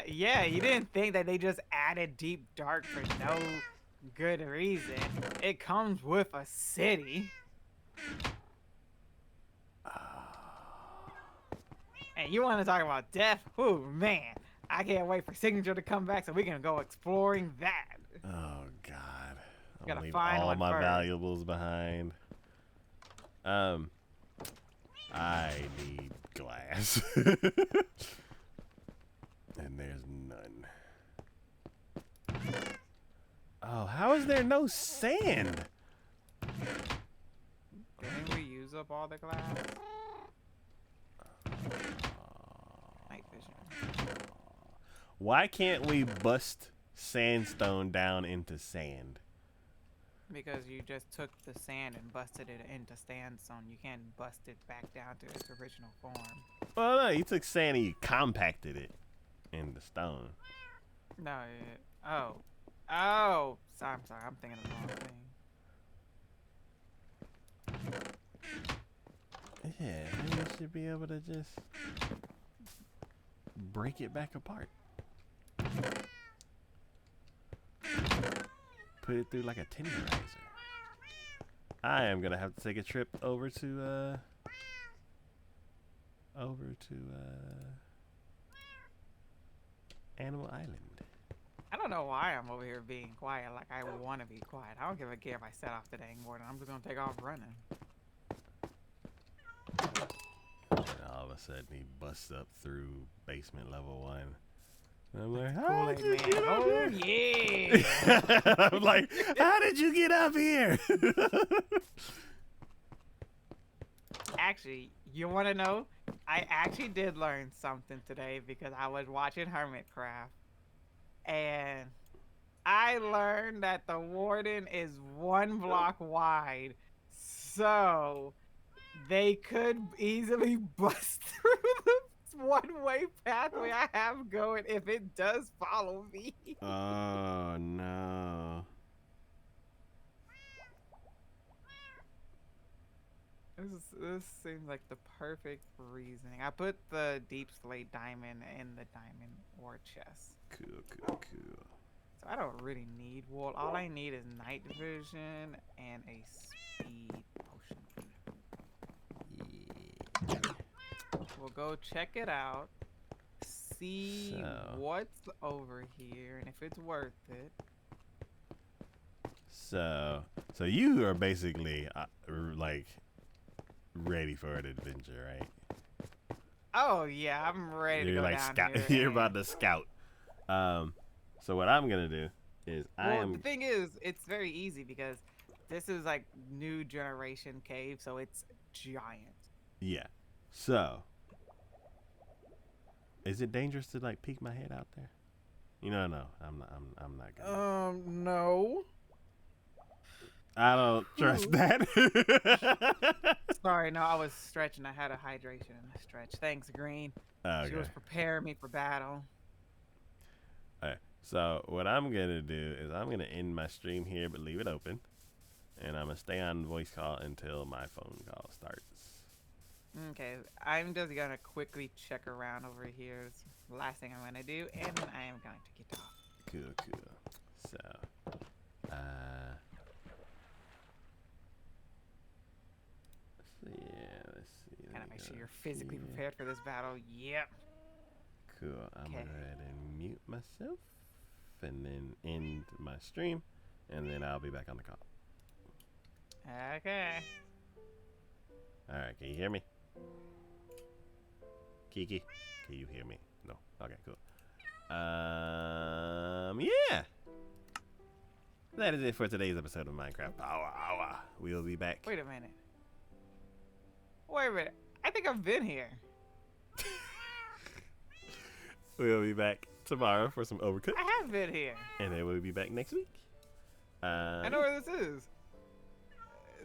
Yeah, you didn't think that they just added deep dark for no good reason. It comes with a city. And you want to talk about death? Oh man, I can't wait for Signature to come back so we can go exploring that. Oh God! I'm Gotta gonna leave find all one my first. valuables behind. I need glass, and there's none. Oh, how is there no sand? Didn't we use up all the glass? Night vision. Why can't we bust sandstone down into sand? Because you just took the sand and busted it into sandstone. You can't bust it back down to its original form. Well, no, you took sand and you compacted it into stone. No, oh. Oh! I'm sorry, I'm thinking of the wrong thing. Yeah, you should be able to just break it back apart. put it through like a tenderizer. I am gonna have to take a trip over to Animal Island. I don't know why I'm over here being quiet like I would want to be quiet. I don't give a care if I set off the dang warden. I'm just gonna take off running. And all of a sudden he busts up through basement level 1. And I'm like, how Kool-Aid did you man. get up Oh here? yeah. I'm like, how did you get up here? Actually, you want to know? I actually did learn something today because I was watching Hermitcraft, and I learned that the warden is 1 block wide, so they could easily bust through the one-way pathway I have going if it does follow me. Oh no. This seems like the perfect reasoning. I put the deep slate diamond in the diamond ore chest. Cool. So I don't really need wool. All I need is night vision and a speed potion. Yeah. We'll go check it out, see So- what's over here, and if it's worth it. So you are basically like ready for an adventure, right? Oh yeah, I'm ready to You're go like down scout. here. You're and- about to scout. So what I'm gonna do is Well, the thing is, it's very easy because this is like new generation cave, so it's giant. yeah. So is it dangerous to like peek my head out there? You know, no, I'm not gonna. No. I don't trust that. Sorry, no, I was stretching. I had a hydration and a stretch. Thanks, Green. Okay. She was preparing me for battle. Alright. So what I'm gonna do is I'm gonna end my stream here, but leave it open, and I'm gonna stay on voice call until my phone call starts. Okay, I'm just gonna quickly check around over here. It's the last thing I'm gonna do, and then I am going to get off. Cool. So, let's see. Let Gotta me make sure go you're physically here. prepared for this battle. Yep. Cool. I'm gonna Okay. go ahead and mute myself, and then end my stream, and then I'll be back on the call. Okay. All right. Can you hear me? Kiki, can you hear me? No. Okay. Cool. Yeah. That is it for today's episode of Minecraft Power Hour. We'll be back. Wait a minute. Wait a minute. I think I've been here. We'll be back tomorrow for some Overcooked, I have been here. and then we'll be back next week. I know where this is.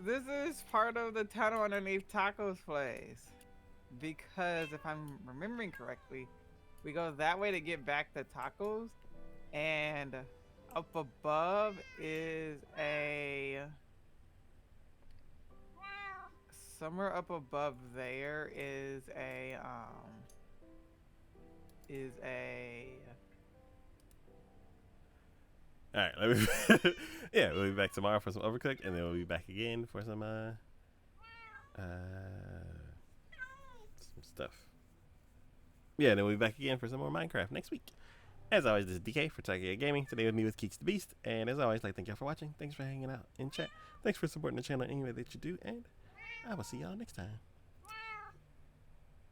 This is part of the tunnel underneath Taco's place. Because if I'm remembering correctly, we go that way to get back to Tacos, and up above is a... Somewhere up above there is a, All right, let me. Yeah, we'll be back tomorrow for some Overcooked, and then we'll be back again for some stuff. Yeah, then we'll be back again for some more Minecraft next week. As always, this is DK for Takia Gaming. Today with me with Keeks the Beast, and as always, thank y'all for watching. Thanks for hanging out in chat. Thanks for supporting the channel any way that you do, and I will see y'all next time.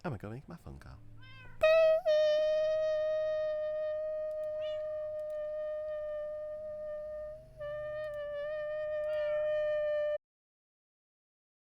I'm gonna go make my phone call.